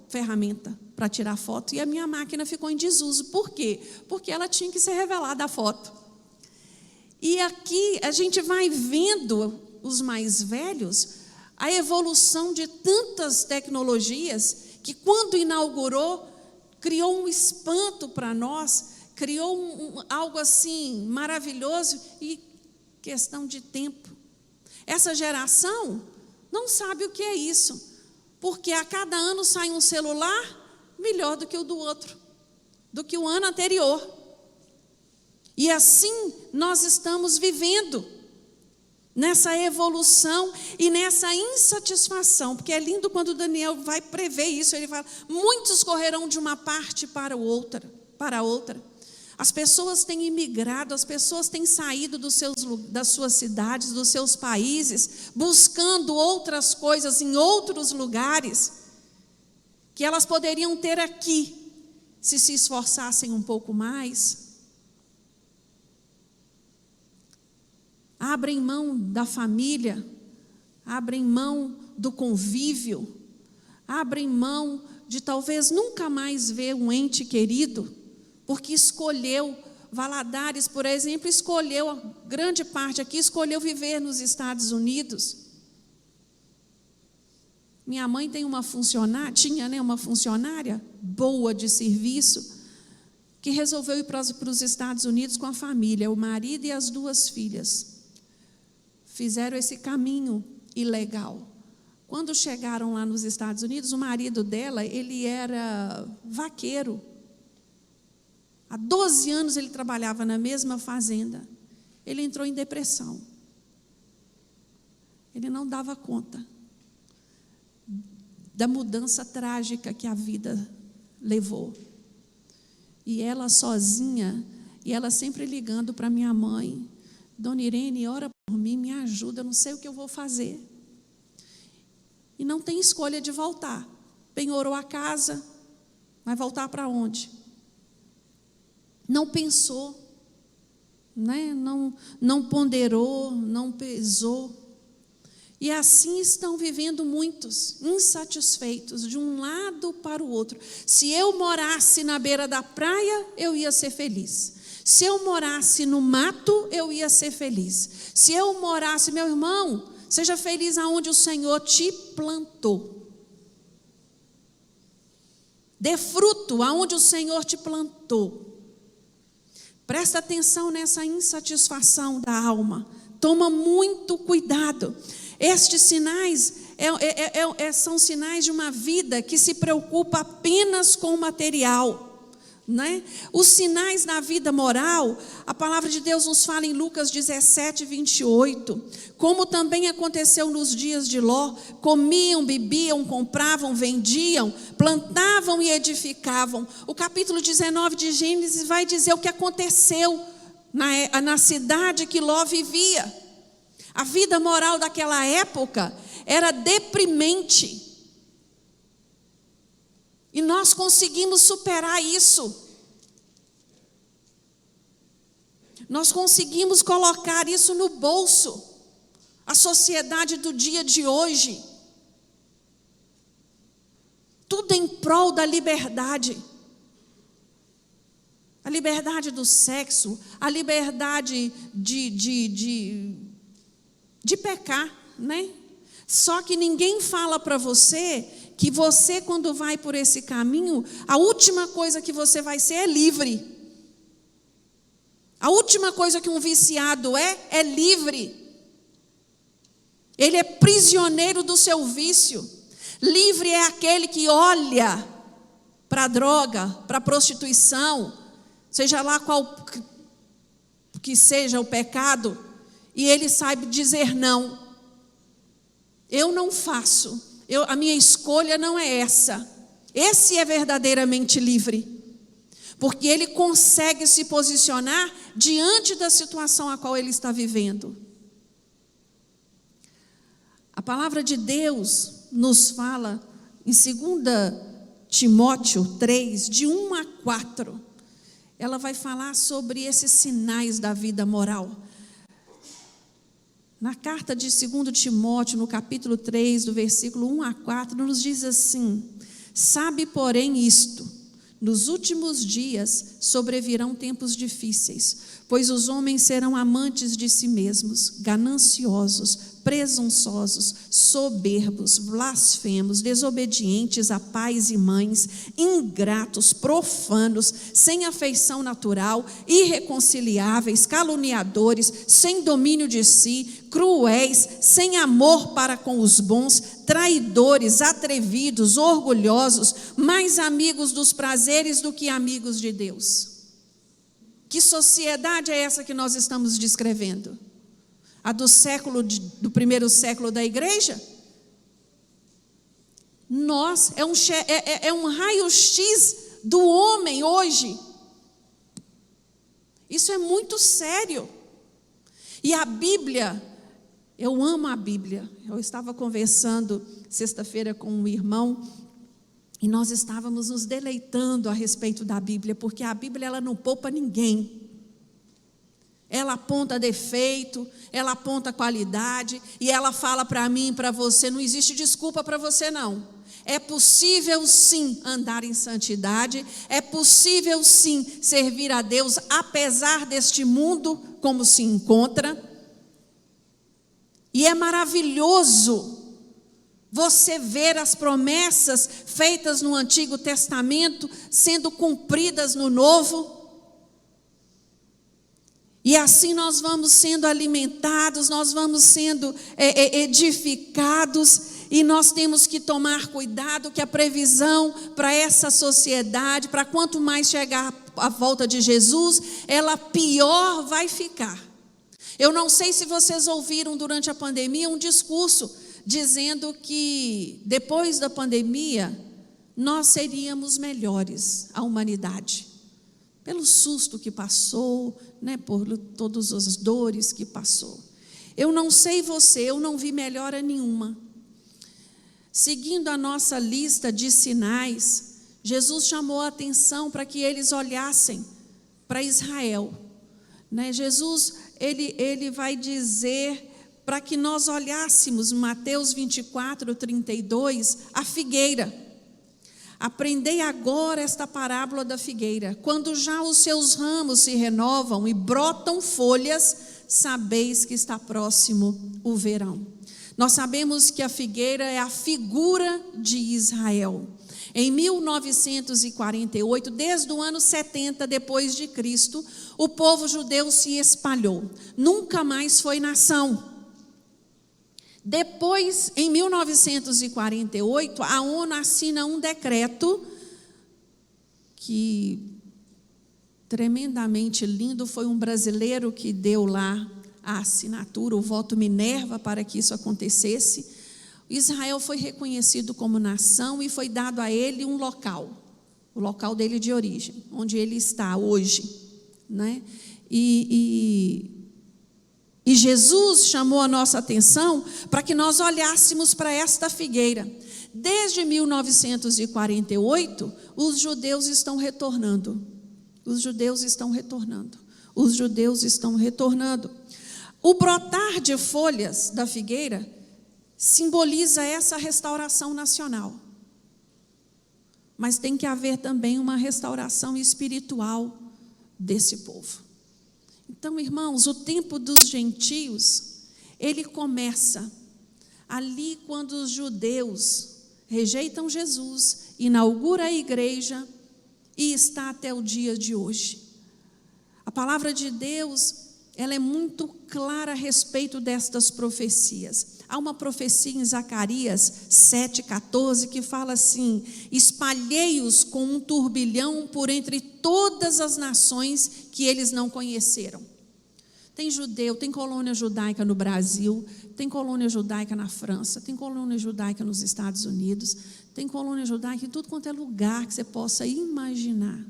Speaker 1: ferramenta para tirar foto. E a minha máquina ficou em desuso. Por quê? Porque ela tinha que ser revelada a foto. E aqui a gente vai vendo os mais velhos, a evolução de tantas tecnologias, que quando inaugurou, criou um espanto para nós, criou algo assim maravilhoso, e questão de tempo. Essa geração não sabe o que é isso, porque a cada ano sai um celular melhor do que o do outro, do que o ano anterior. E assim nós estamos vivendo nessa evolução e nessa insatisfação, porque é lindo quando Daniel vai prever isso. Ele fala: muitos correrão de uma parte para outra. As pessoas têm imigrado, as pessoas têm saído das suas cidades, dos seus países, buscando outras coisas em outros lugares, que elas poderiam ter aqui, se esforçassem um pouco mais. Abrem mão da família, abrem mão do convívio, abrem mão de talvez nunca mais ver um ente querido, porque escolheu, Valadares, por exemplo, escolheu, a grande parte aqui, escolheu viver nos Estados Unidos. Minha mãe tem tinha uma funcionária boa de serviço, que resolveu ir para os Estados Unidos com a família, o marido e as 2 filhas. Fizeram esse caminho ilegal. Quando chegaram lá nos Estados Unidos, o marido dela, ele era vaqueiro. Há 12 anos ele trabalhava na mesma fazenda. Ele entrou em depressão. Ele não dava conta da mudança trágica que a vida levou. E ela sozinha, e ela sempre ligando para minha mãe: Dona Irene, ora por mim, me ajuda, eu não sei o que eu vou fazer. E não tem escolha de voltar. Penhorou a casa, vai voltar para onde? Não pensou, né? Não ponderou, não pesou. E assim estão vivendo muitos, insatisfeitos, de um lado para o outro. Se eu morasse na beira da praia, eu ia ser feliz. Se eu morasse no mato, eu ia ser feliz. Se eu morasse, meu irmão, seja feliz aonde o Senhor te plantou. Dê fruto aonde o Senhor te plantou. Presta atenção nessa insatisfação da alma. Toma muito cuidado. Estes sinais são sinais de uma vida que se preocupa apenas com o material. Né? Os sinais da vida moral, a palavra de Deus nos fala em Lucas 17, 28, como também aconteceu nos dias de Ló: comiam, bebiam, compravam, vendiam, plantavam e edificavam. O capítulo 19 de Gênesis vai dizer o que aconteceu na cidade que Ló vivia. A vida moral daquela época era deprimente. E nós conseguimos superar isso. Nós conseguimos colocar isso no bolso. A sociedade do dia de hoje. Tudo em prol da liberdade. A liberdade do sexo, a liberdade de pecar, né? Só que ninguém fala para você que você, quando vai por esse caminho, a última coisa que você vai ser é livre. A última coisa que um viciado é livre. Ele é prisioneiro do seu vício. Livre é aquele que olha para a droga, para a prostituição, seja lá qual que seja o pecado, e ele sabe dizer não. Eu não faço, a minha escolha não é essa. Esse é verdadeiramente livre, porque ele consegue se posicionar diante da situação a qual ele está vivendo. A palavra de Deus nos fala em 2 Timóteo 3, de 1 a 4. Ela vai falar sobre esses sinais da vida moral. Na carta de 2 Timóteo, no capítulo 3, do versículo 1 a 4, nos diz assim: sabe, porém, isto, nos últimos dias sobrevirão tempos difíceis, pois os homens serão amantes de si mesmos, gananciosos, presunçosos, soberbos, blasfemos, desobedientes a pais e mães, ingratos, profanos, sem afeição natural, irreconciliáveis, caluniadores, sem domínio de si, cruéis, sem amor para com os bons, traidores, atrevidos, orgulhosos, mais amigos dos prazeres do que amigos de Deus. Que sociedade é essa que nós estamos descrevendo? A do primeiro século da igreja? É um raio-x do homem hoje. Isso é muito sério. E a Bíblia, eu amo a Bíblia. Eu estava conversando sexta-feira com um irmão e nós estávamos nos deleitando a respeito da Bíblia, porque a Bíblia ela não poupa ninguém. Ela aponta defeito, ela aponta qualidade, e ela fala para mim e para você, não existe desculpa para você não. É possível sim andar em santidade, é possível sim servir a Deus, apesar deste mundo como se encontra. E é maravilhoso você ver as promessas feitas no Antigo Testamento sendo cumpridas no Novo. E assim nós vamos sendo alimentados, nós vamos sendo edificados, e nós temos que tomar cuidado que a previsão para essa sociedade, para quanto mais chegar a volta de Jesus, ela pior vai ficar. Eu não sei se vocês ouviram durante a pandemia um discurso dizendo que depois da pandemia nós seríamos melhores, a humanidade. Pelo susto que passou, né, por todas as dores que passou. Eu não sei você, eu não vi melhora nenhuma. Seguindo a nossa lista de sinais, Jesus chamou a atenção para que eles olhassem para Israel. Né? Jesus, ele vai dizer para que nós olhássemos, Mateus 24, 32, a figueira. Aprendei agora esta parábola da figueira. Quando já os seus ramos se renovam e brotam folhas, sabeis que está próximo o verão. Nós sabemos que a figueira é a figura de Israel. Em 1948, desde o ano 70 depois de Cristo, o povo judeu se espalhou. Nunca mais foi nação. Depois, em 1948, a ONU assina um decreto que, tremendamente lindo, foi um brasileiro que deu lá a assinatura, o voto Minerva, para que isso acontecesse. Israel foi reconhecido como nação e foi dado a ele um local, o local dele de origem, onde ele está hoje, né? E Jesus chamou a nossa atenção para que nós olhássemos para esta figueira. desde 1948, os judeus estão retornando. Os judeus estão retornando. Os judeus estão retornando. O brotar de folhas da figueira simboliza essa restauração nacional. Mas tem que haver também uma restauração espiritual desse povo. Então, irmãos, o tempo dos gentios, ele começa ali quando os judeus rejeitam Jesus, inaugura a igreja e está até o dia de hoje. A palavra de Deus, ela é muito clara a respeito destas profecias. Há uma profecia em Zacarias 7,14 que fala assim: espalhei-os com um turbilhão por entre todas as nações que eles não conheceram. Tem judeu, tem colônia judaica no Brasil, tem colônia judaica na França, tem colônia judaica nos Estados Unidos, tem colônia judaica em tudo quanto é lugar que você possa imaginar.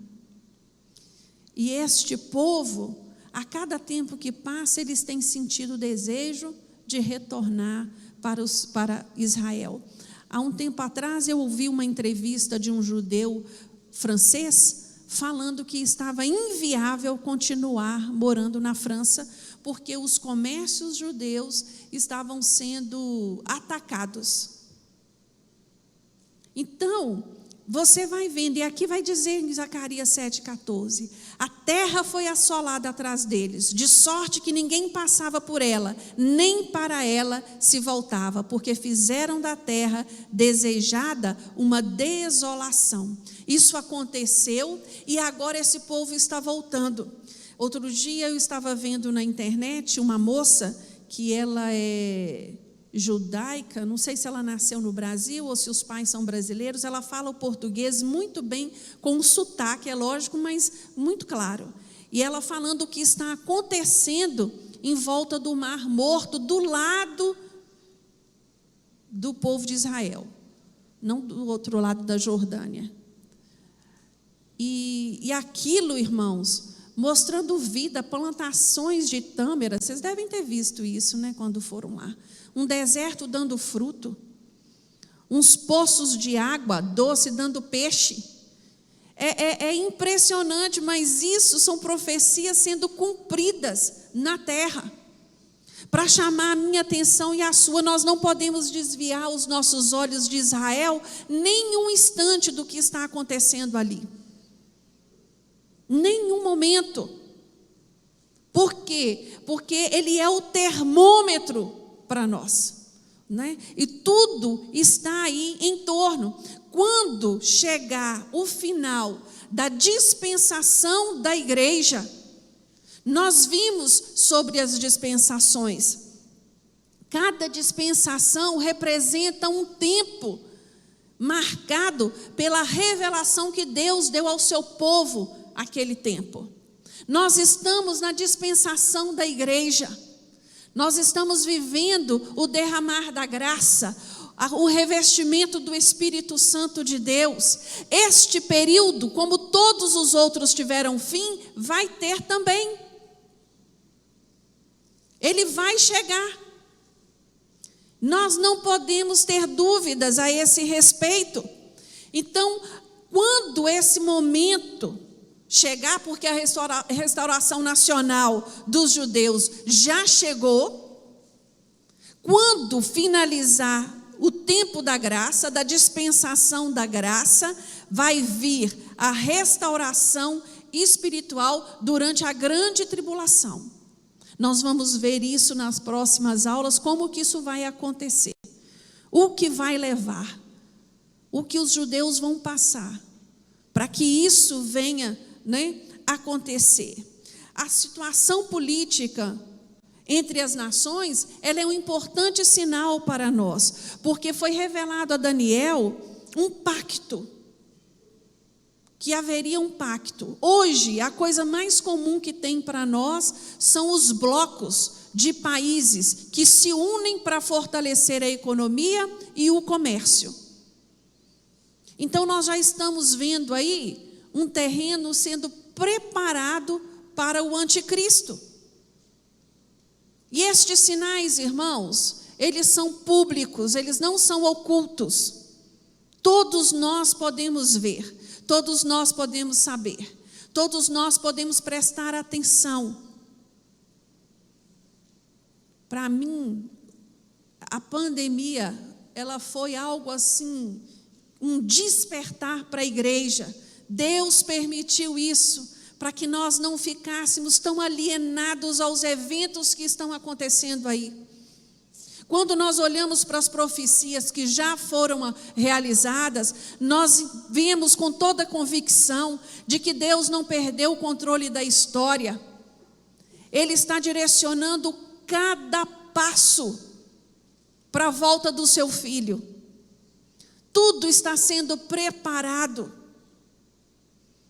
Speaker 1: E este povo, a cada tempo que passa, eles têm sentido o desejo de retornar para Israel. Há um tempo atrás eu ouvi uma entrevista de um judeu francês falando que estava inviável continuar morando na França, porque os comércios judeus estavam sendo atacados. Então, você vai vendo, e aqui vai dizer em Zacarias 7,14: a terra foi assolada atrás deles, de sorte que ninguém passava por ela, nem para ela se voltava, porque fizeram da terra desejada uma desolação. Isso aconteceu e agora esse povo está voltando. Outro dia eu estava vendo na internet uma moça que ela é judaica, não sei se ela nasceu no Brasil ou se os pais são brasileiros. Ela fala o português muito bem, com um sotaque, é lógico, mas muito claro. E ela falando o que está acontecendo em volta do Mar Morto, do lado do povo de Israel, não do outro lado da Jordânia. E aquilo, irmãos, mostrando vida, plantações de tâmara. Vocês devem ter visto isso, né, quando foram lá. Um deserto dando fruto, uns poços de água doce dando peixe. É impressionante, mas isso são profecias sendo cumpridas na terra. Para chamar a minha atenção e a sua, nós não podemos desviar os nossos olhos de Israel nem um instante do que está acontecendo ali. Nenhum momento. Por quê? Porque ele é o termômetro para nós, né? E tudo está aí em torno. Quando chegar o final da dispensação da igreja, nós vimos sobre as dispensações. Cada dispensação representa um tempo marcado pela revelação que Deus deu ao seu povo aquele tempo. Nós estamos na dispensação da igreja. Nós estamos vivendo o derramar da graça, o revestimento do Espírito Santo de Deus. Este período, como todos os outros tiveram fim, vai ter também. Ele vai chegar. Nós não podemos ter dúvidas a esse respeito. Então, quando esse momento chegar, porque a restauração nacional dos judeus já chegou, quando finalizar o tempo da graça, da dispensação da graça, vai vir a restauração espiritual durante a grande tribulação. Nós vamos ver isso nas próximas aulas, como que isso vai acontecer, o que vai levar, o que os judeus vão passar, para que isso venha, né, acontecer. A situação política entre as nações, ela é um importante sinal para nós, porque foi revelado a Daniel um pacto, que haveria um pacto. Hoje, a coisa mais comum que tem para nós são os blocos de países que se unem para fortalecer a economia e o comércio. Então, nós já estamos vendo aí um terreno sendo preparado para o anticristo. E estes sinais, irmãos, eles são públicos, eles não são ocultos. Todos nós podemos ver, todos nós podemos saber, todos nós podemos prestar atenção. Para mim, a pandemia, ela foi algo assim, um despertar para a igreja. Deus permitiu isso, para que nós não ficássemos tão alienados aos eventos que estão acontecendo aí. Quando nós olhamos para as profecias que já foram realizadas, nós vemos com toda a convicção de que Deus não perdeu o controle da história. Ele está direcionando cada passo para a volta do seu filho. Tudo está sendo preparado.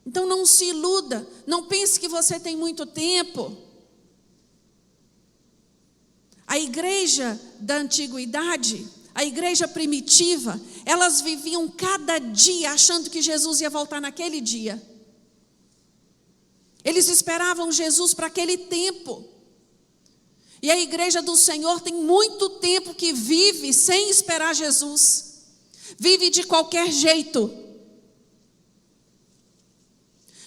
Speaker 1: Então não se iluda, não pense que você tem muito tempo. A igreja da antiguidade, a igreja primitiva, elas viviam cada dia achando que Jesus ia voltar naquele dia. Eles esperavam Jesus para aquele tempo. E a igreja do Senhor tem muito tempo que vive sem esperar Jesus. Vive de qualquer jeito.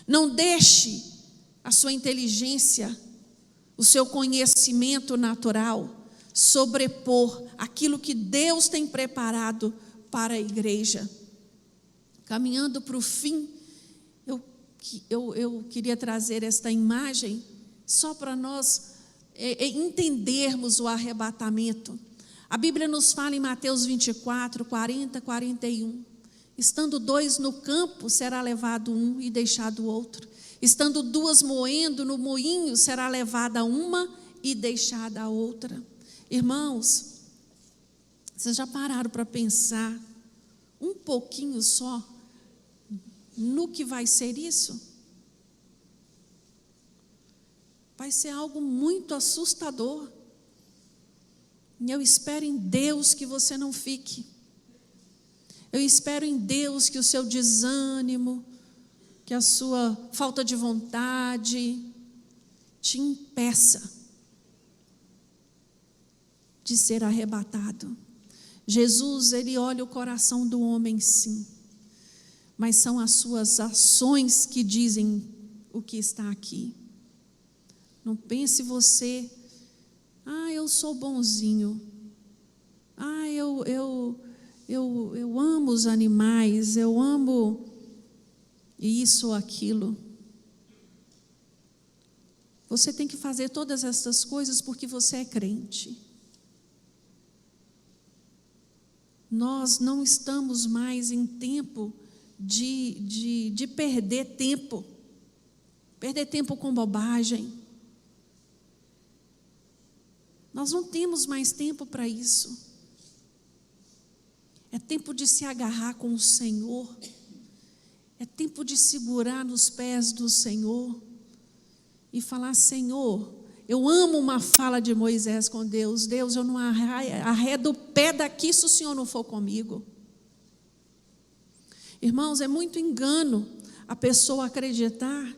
Speaker 1: Não deixe a sua inteligência, o seu conhecimento natural sobrepor aquilo que Deus tem preparado para a igreja. Caminhando para o fim, eu queria trazer esta imagem só para nós entendermos o arrebatamento. A Bíblia nos fala em Mateus 24, 40, 41. Estando 2 no campo, será levado um e deixado o outro. Estando 2 moendo no moinho, será levada uma e deixada a outra. Irmãos, vocês já pararam para pensar um pouquinho só no que vai ser isso? Vai ser algo muito assustador. E eu espero em Deus que você não fique. Eu espero em Deus que o seu desânimo, que a sua falta de vontade te impeça de ser arrebatado. Jesus, ele olha o coração do homem, sim, mas são as suas ações que dizem o que está aqui. Não pense você, eu sou bonzinho, eu amo os animais, eu amo isso ou aquilo. Você tem que fazer todas essas coisas porque você é crente. Nós não estamos mais em tempo de perder tempo. Perder tempo com bobagem. Nós não temos mais tempo para isso. É tempo de se agarrar com o Senhor. É tempo de segurar nos pés do Senhor e falar: Senhor, eu amo uma fala de Moisés com Deus. Deus, eu não arredo o pé daqui se o Senhor não for comigo. Irmãos, é muito engano a pessoa acreditar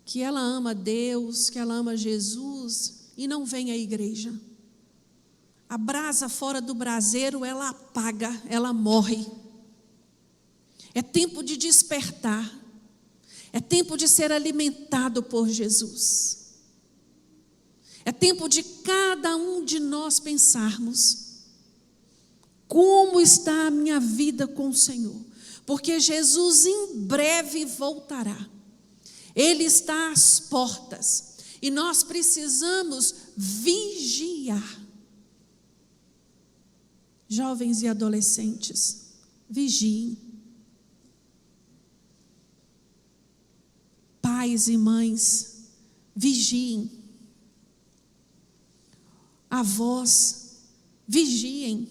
Speaker 1: que ela ama Deus, que ela ama Jesus e não vem à igreja. A brasa fora do braseiro, ela apaga, ela morre. É tempo de despertar. É tempo de ser alimentado por Jesus. É tempo de cada um de nós pensarmos: como está a minha vida com o Senhor? Porque Jesus em breve voltará. Ele está às portas. E nós precisamos vigiar. Jovens e adolescentes, vigiem. Pais e mães, vigiem. Avós, vigiem.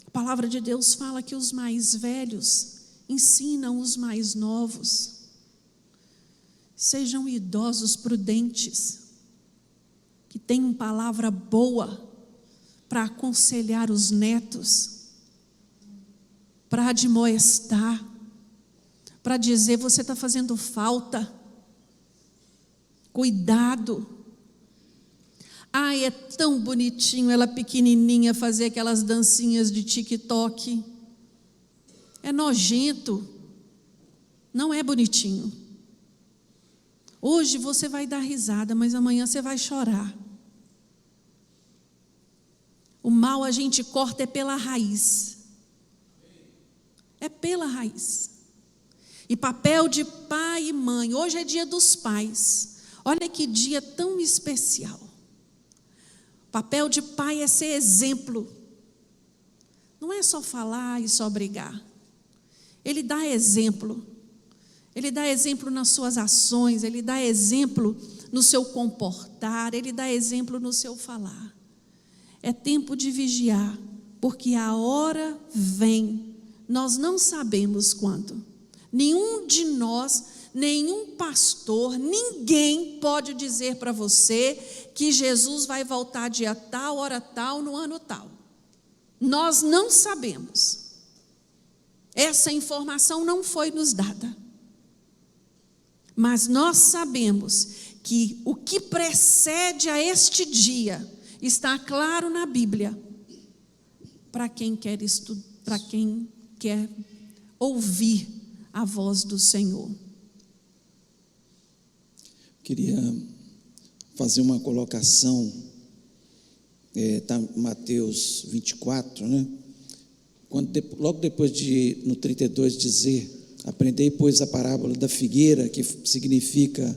Speaker 1: A palavra de Deus fala que os mais velhos ensinam os mais novos. Sejam idosos prudentes, que tenham palavra boa para aconselhar os netos, para admoestar, para dizer: você está fazendo falta, cuidado. Ai, é tão bonitinho ela pequenininha fazer aquelas dancinhas de TikTok. É nojento. Não é bonitinho. Hoje você vai dar risada, mas amanhã você vai chorar. O mal a gente corta é pela raiz. É pela raiz. E papel de pai e mãe. Hoje é dia dos pais. Olha que dia tão especial. Papel de pai é ser exemplo. Não é só falar e só brigar. Ele dá exemplo. Ele dá exemplo nas suas ações. Ele dá exemplo no seu comportar. Ele dá exemplo no seu falar. É tempo de vigiar, porque a hora vem. Nós não sabemos quando. Nenhum de nós, nenhum pastor, ninguém pode dizer para você que Jesus vai voltar dia tal, hora tal, no ano tal. Nós não sabemos. Essa informação não foi nos dada. Mas nós sabemos que o que precede a este dia está claro na Bíblia para quem quer estudar, para quem quer ouvir a voz do Senhor.
Speaker 2: Queria fazer uma colocação, está Mateus 24, né? Logo depois no 32 dizer: aprendei, pois, a parábola da figueira, que significa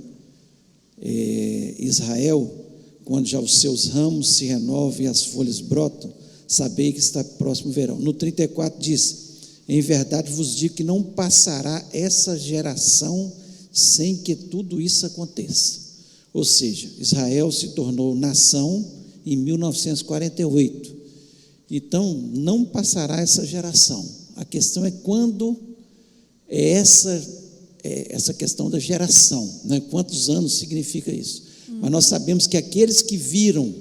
Speaker 2: Israel, quando já os seus ramos se renovam e as folhas brotam, sabei que está próximo o verão. No 34 diz: em verdade vos digo que não passará essa geração sem que tudo isso aconteça. Ou seja, Israel se tornou nação em 1948. Então, não passará essa geração. A questão é quando é essa questão da geração, né? Quantos anos significa isso? Mas nós sabemos que aqueles que viram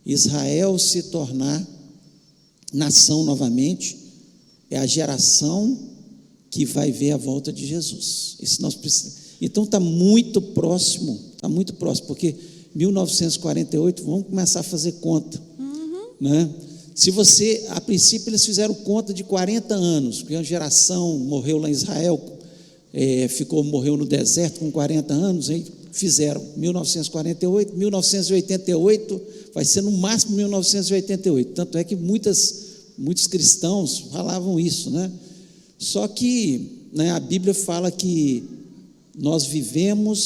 Speaker 2: Israel se tornar nação novamente, é a geração que vai ver a volta de Jesus. Isso nós precisamos. Então está muito próximo, porque 1948, vamos começar a fazer conta, né? Se você, a princípio eles fizeram conta de 40 anos, porque uma geração morreu lá em Israel, morreu no deserto com 40 anos, aí fizeram 1948, 1988, vai ser no máximo 1988, tanto é que muitos cristãos falavam isso, né? Só que, né, a Bíblia fala que nós vivemos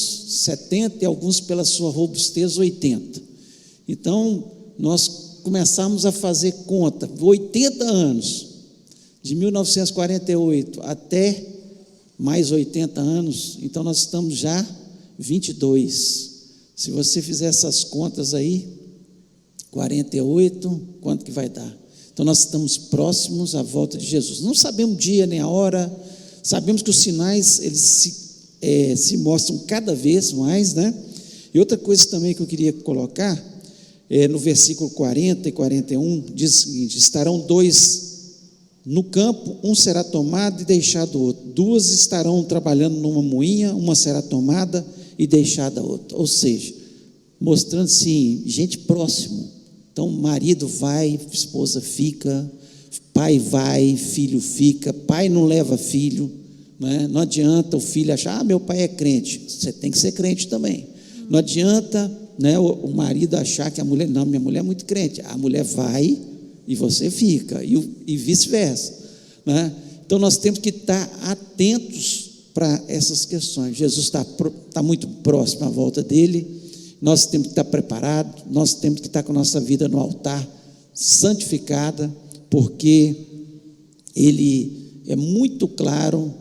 Speaker 2: 70 e alguns pela sua robustez 80, então nós começamos a fazer conta, 80 anos, de 1948 até mais 80 anos, então nós estamos já 22, se você fizer essas contas aí, 48, quanto que vai dar? Então nós estamos próximos à volta de Jesus, não sabemos o dia nem a hora, sabemos que os sinais, eles se mostram cada vez mais, né? E outra coisa também que eu queria colocar, no versículo 40 e 41, diz o seguinte: estarão dois no campo, um será tomado e deixado o outro, duas estarão trabalhando numa moinha, uma será tomada e deixada a outra. Ou seja, mostrando assim, gente próximo. Então marido vai, esposa fica, pai vai, filho fica, pai não leva filho, né? Não adianta o filho achar: meu pai é crente, você tem que ser crente também. Não adianta, né, o marido achar que a mulher, não, minha mulher é muito crente, a mulher vai e você fica, e vice-versa, né? Então nós temos que estar atentos para essas questões. Jesus está muito próximo à volta dele, nós temos que estar preparados, nós temos que estar com a nossa vida no altar, santificada, porque ele é muito claro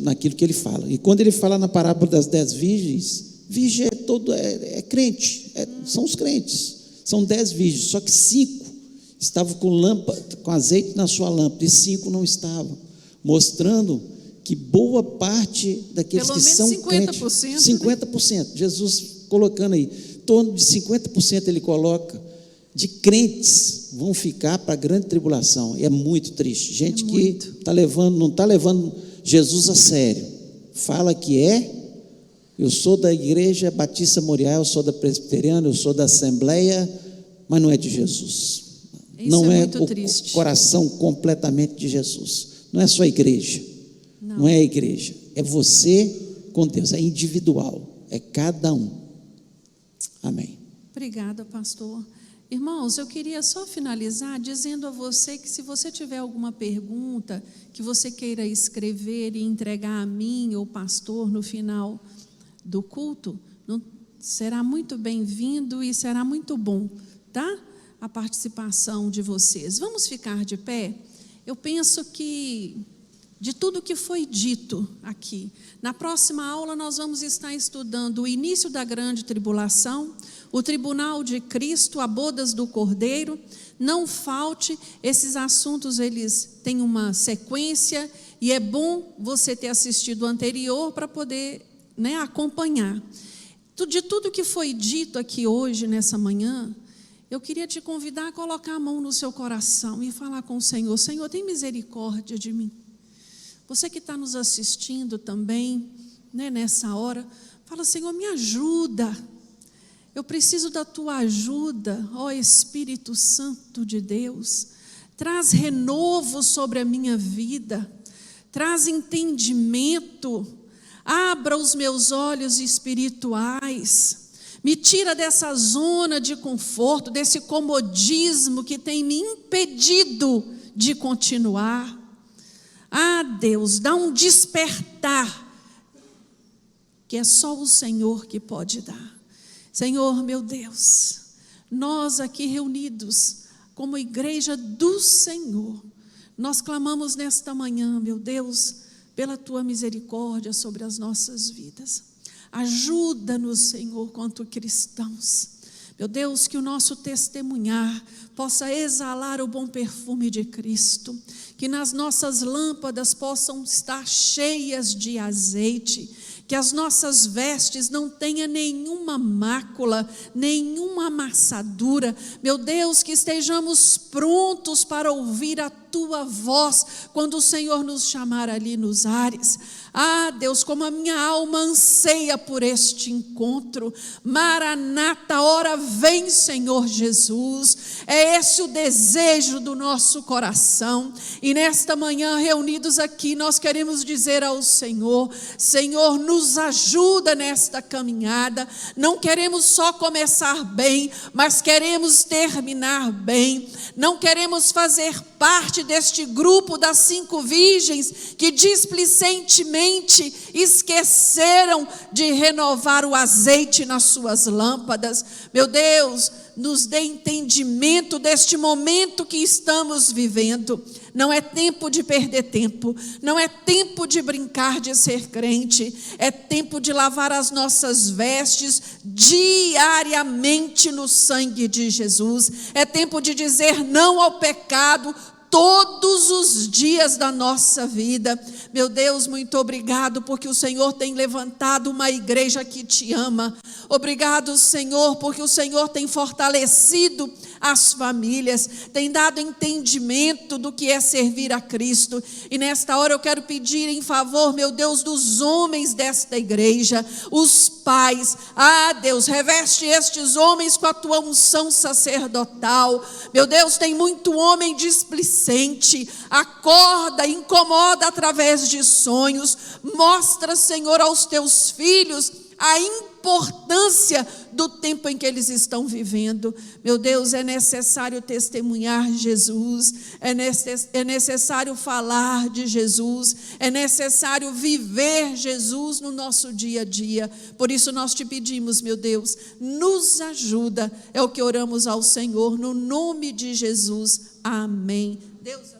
Speaker 2: naquilo que ele fala. E quando ele fala na parábola das 10 virgens, virgem é crente, são os crentes, são 10 virgens, só que 5 estavam com azeite na sua lâmpada, e 5 não estavam, mostrando que boa parte daqueles
Speaker 1: pelo
Speaker 2: que
Speaker 1: menos
Speaker 2: são
Speaker 1: 50%,
Speaker 2: crentes, 50%, Jesus colocando aí, em torno de 50% ele coloca, de crentes vão ficar para a grande tribulação. E é muito triste, gente que não está levando Jesus a sério, fala que Eu sou da Igreja Batista Moriá, eu sou da Presbiteriana, eu sou da Assembleia, mas não é de Jesus.
Speaker 1: Isso
Speaker 2: não é
Speaker 1: muito
Speaker 2: o
Speaker 1: triste.
Speaker 2: Coração completamente de Jesus. Não é só a igreja. Não é a igreja. É você com Deus. É individual. É cada um. Amém.
Speaker 1: Obrigada, pastor. Irmãos, eu queria só finalizar dizendo a você que se você tiver alguma pergunta que você queira escrever e entregar a mim ou pastor no final do culto, será muito bem-vindo e será muito bom, tá? A participação de vocês. Vamos ficar de pé? Eu penso que de tudo que foi dito aqui, na próxima aula nós vamos estar estudando o início da grande tribulação, o tribunal de Cristo, a bodas do Cordeiro. Não falte, esses assuntos eles têm uma sequência e é bom você ter assistido o anterior para poder, acompanhar. De tudo que foi dito aqui hoje, nessa manhã, eu queria te convidar a colocar a mão no seu coração e falar com o Senhor: Senhor, tem misericórdia de mim. Você que está nos assistindo também, nessa hora, fala: Senhor, me ajuda. Eu preciso da tua ajuda, ó Espírito Santo de Deus. Traz renovo sobre a minha vida, traz entendimento, abra os meus olhos espirituais, me tira dessa zona de conforto, desse comodismo que tem me impedido de continuar. Ah, Deus, dá um despertar, que é só o Senhor que pode dar. Senhor, meu Deus, nós aqui reunidos como igreja do Senhor, nós clamamos nesta manhã, meu Deus, pela tua misericórdia sobre as nossas vidas. Ajuda-nos, Senhor, quanto cristãos. Meu Deus, que o nosso testemunhar possa exalar o bom perfume de Cristo, que nas nossas lâmpadas possam estar cheias de azeite, que as nossas vestes não tenham nenhuma mácula, nenhuma amassadura. Meu Deus, que estejamos prontos para ouvir a tua voz quando o Senhor nos chamar ali nos ares. Ah, Deus, como a minha alma anseia por este encontro. Maranata, ora vem, Senhor Jesus. É esse o desejo do nosso coração. E nesta manhã, reunidos aqui, nós queremos dizer ao Senhor: Senhor, nos ajuda nesta caminhada. Não queremos só começar bem, mas queremos terminar bem. Não queremos fazer parte deste grupo das 5 virgens que displicentemente esqueceram de renovar o azeite nas suas lâmpadas. Meu Deus, nos dê entendimento deste momento que estamos vivendo. Não é tempo de perder tempo, não é tempo de brincar de ser crente, é tempo de lavar as nossas vestes diariamente no sangue de Jesus. É tempo de dizer não ao pecado todos os dias da nossa vida. Meu Deus, muito obrigado, porque o Senhor tem levantado uma igreja que te ama. Obrigado, Senhor, porque o Senhor tem fortalecido as famílias, tem dado entendimento do que é servir a Cristo. E nesta hora eu quero pedir em favor, meu Deus, dos homens desta igreja, os pais. Ah, Deus, reveste estes homens com a tua unção sacerdotal. Meu Deus, tem muito homem displicente, acorda, incomoda através de sonhos. Mostra, Senhor, aos teus filhos a importância do tempo em que eles estão vivendo. Meu Deus, é necessário testemunhar Jesus, é necessário falar de Jesus, é necessário viver Jesus no nosso dia a dia. Por isso nós te pedimos, meu Deus, nos ajuda, é o que oramos ao Senhor, no nome de Jesus, amém. Deus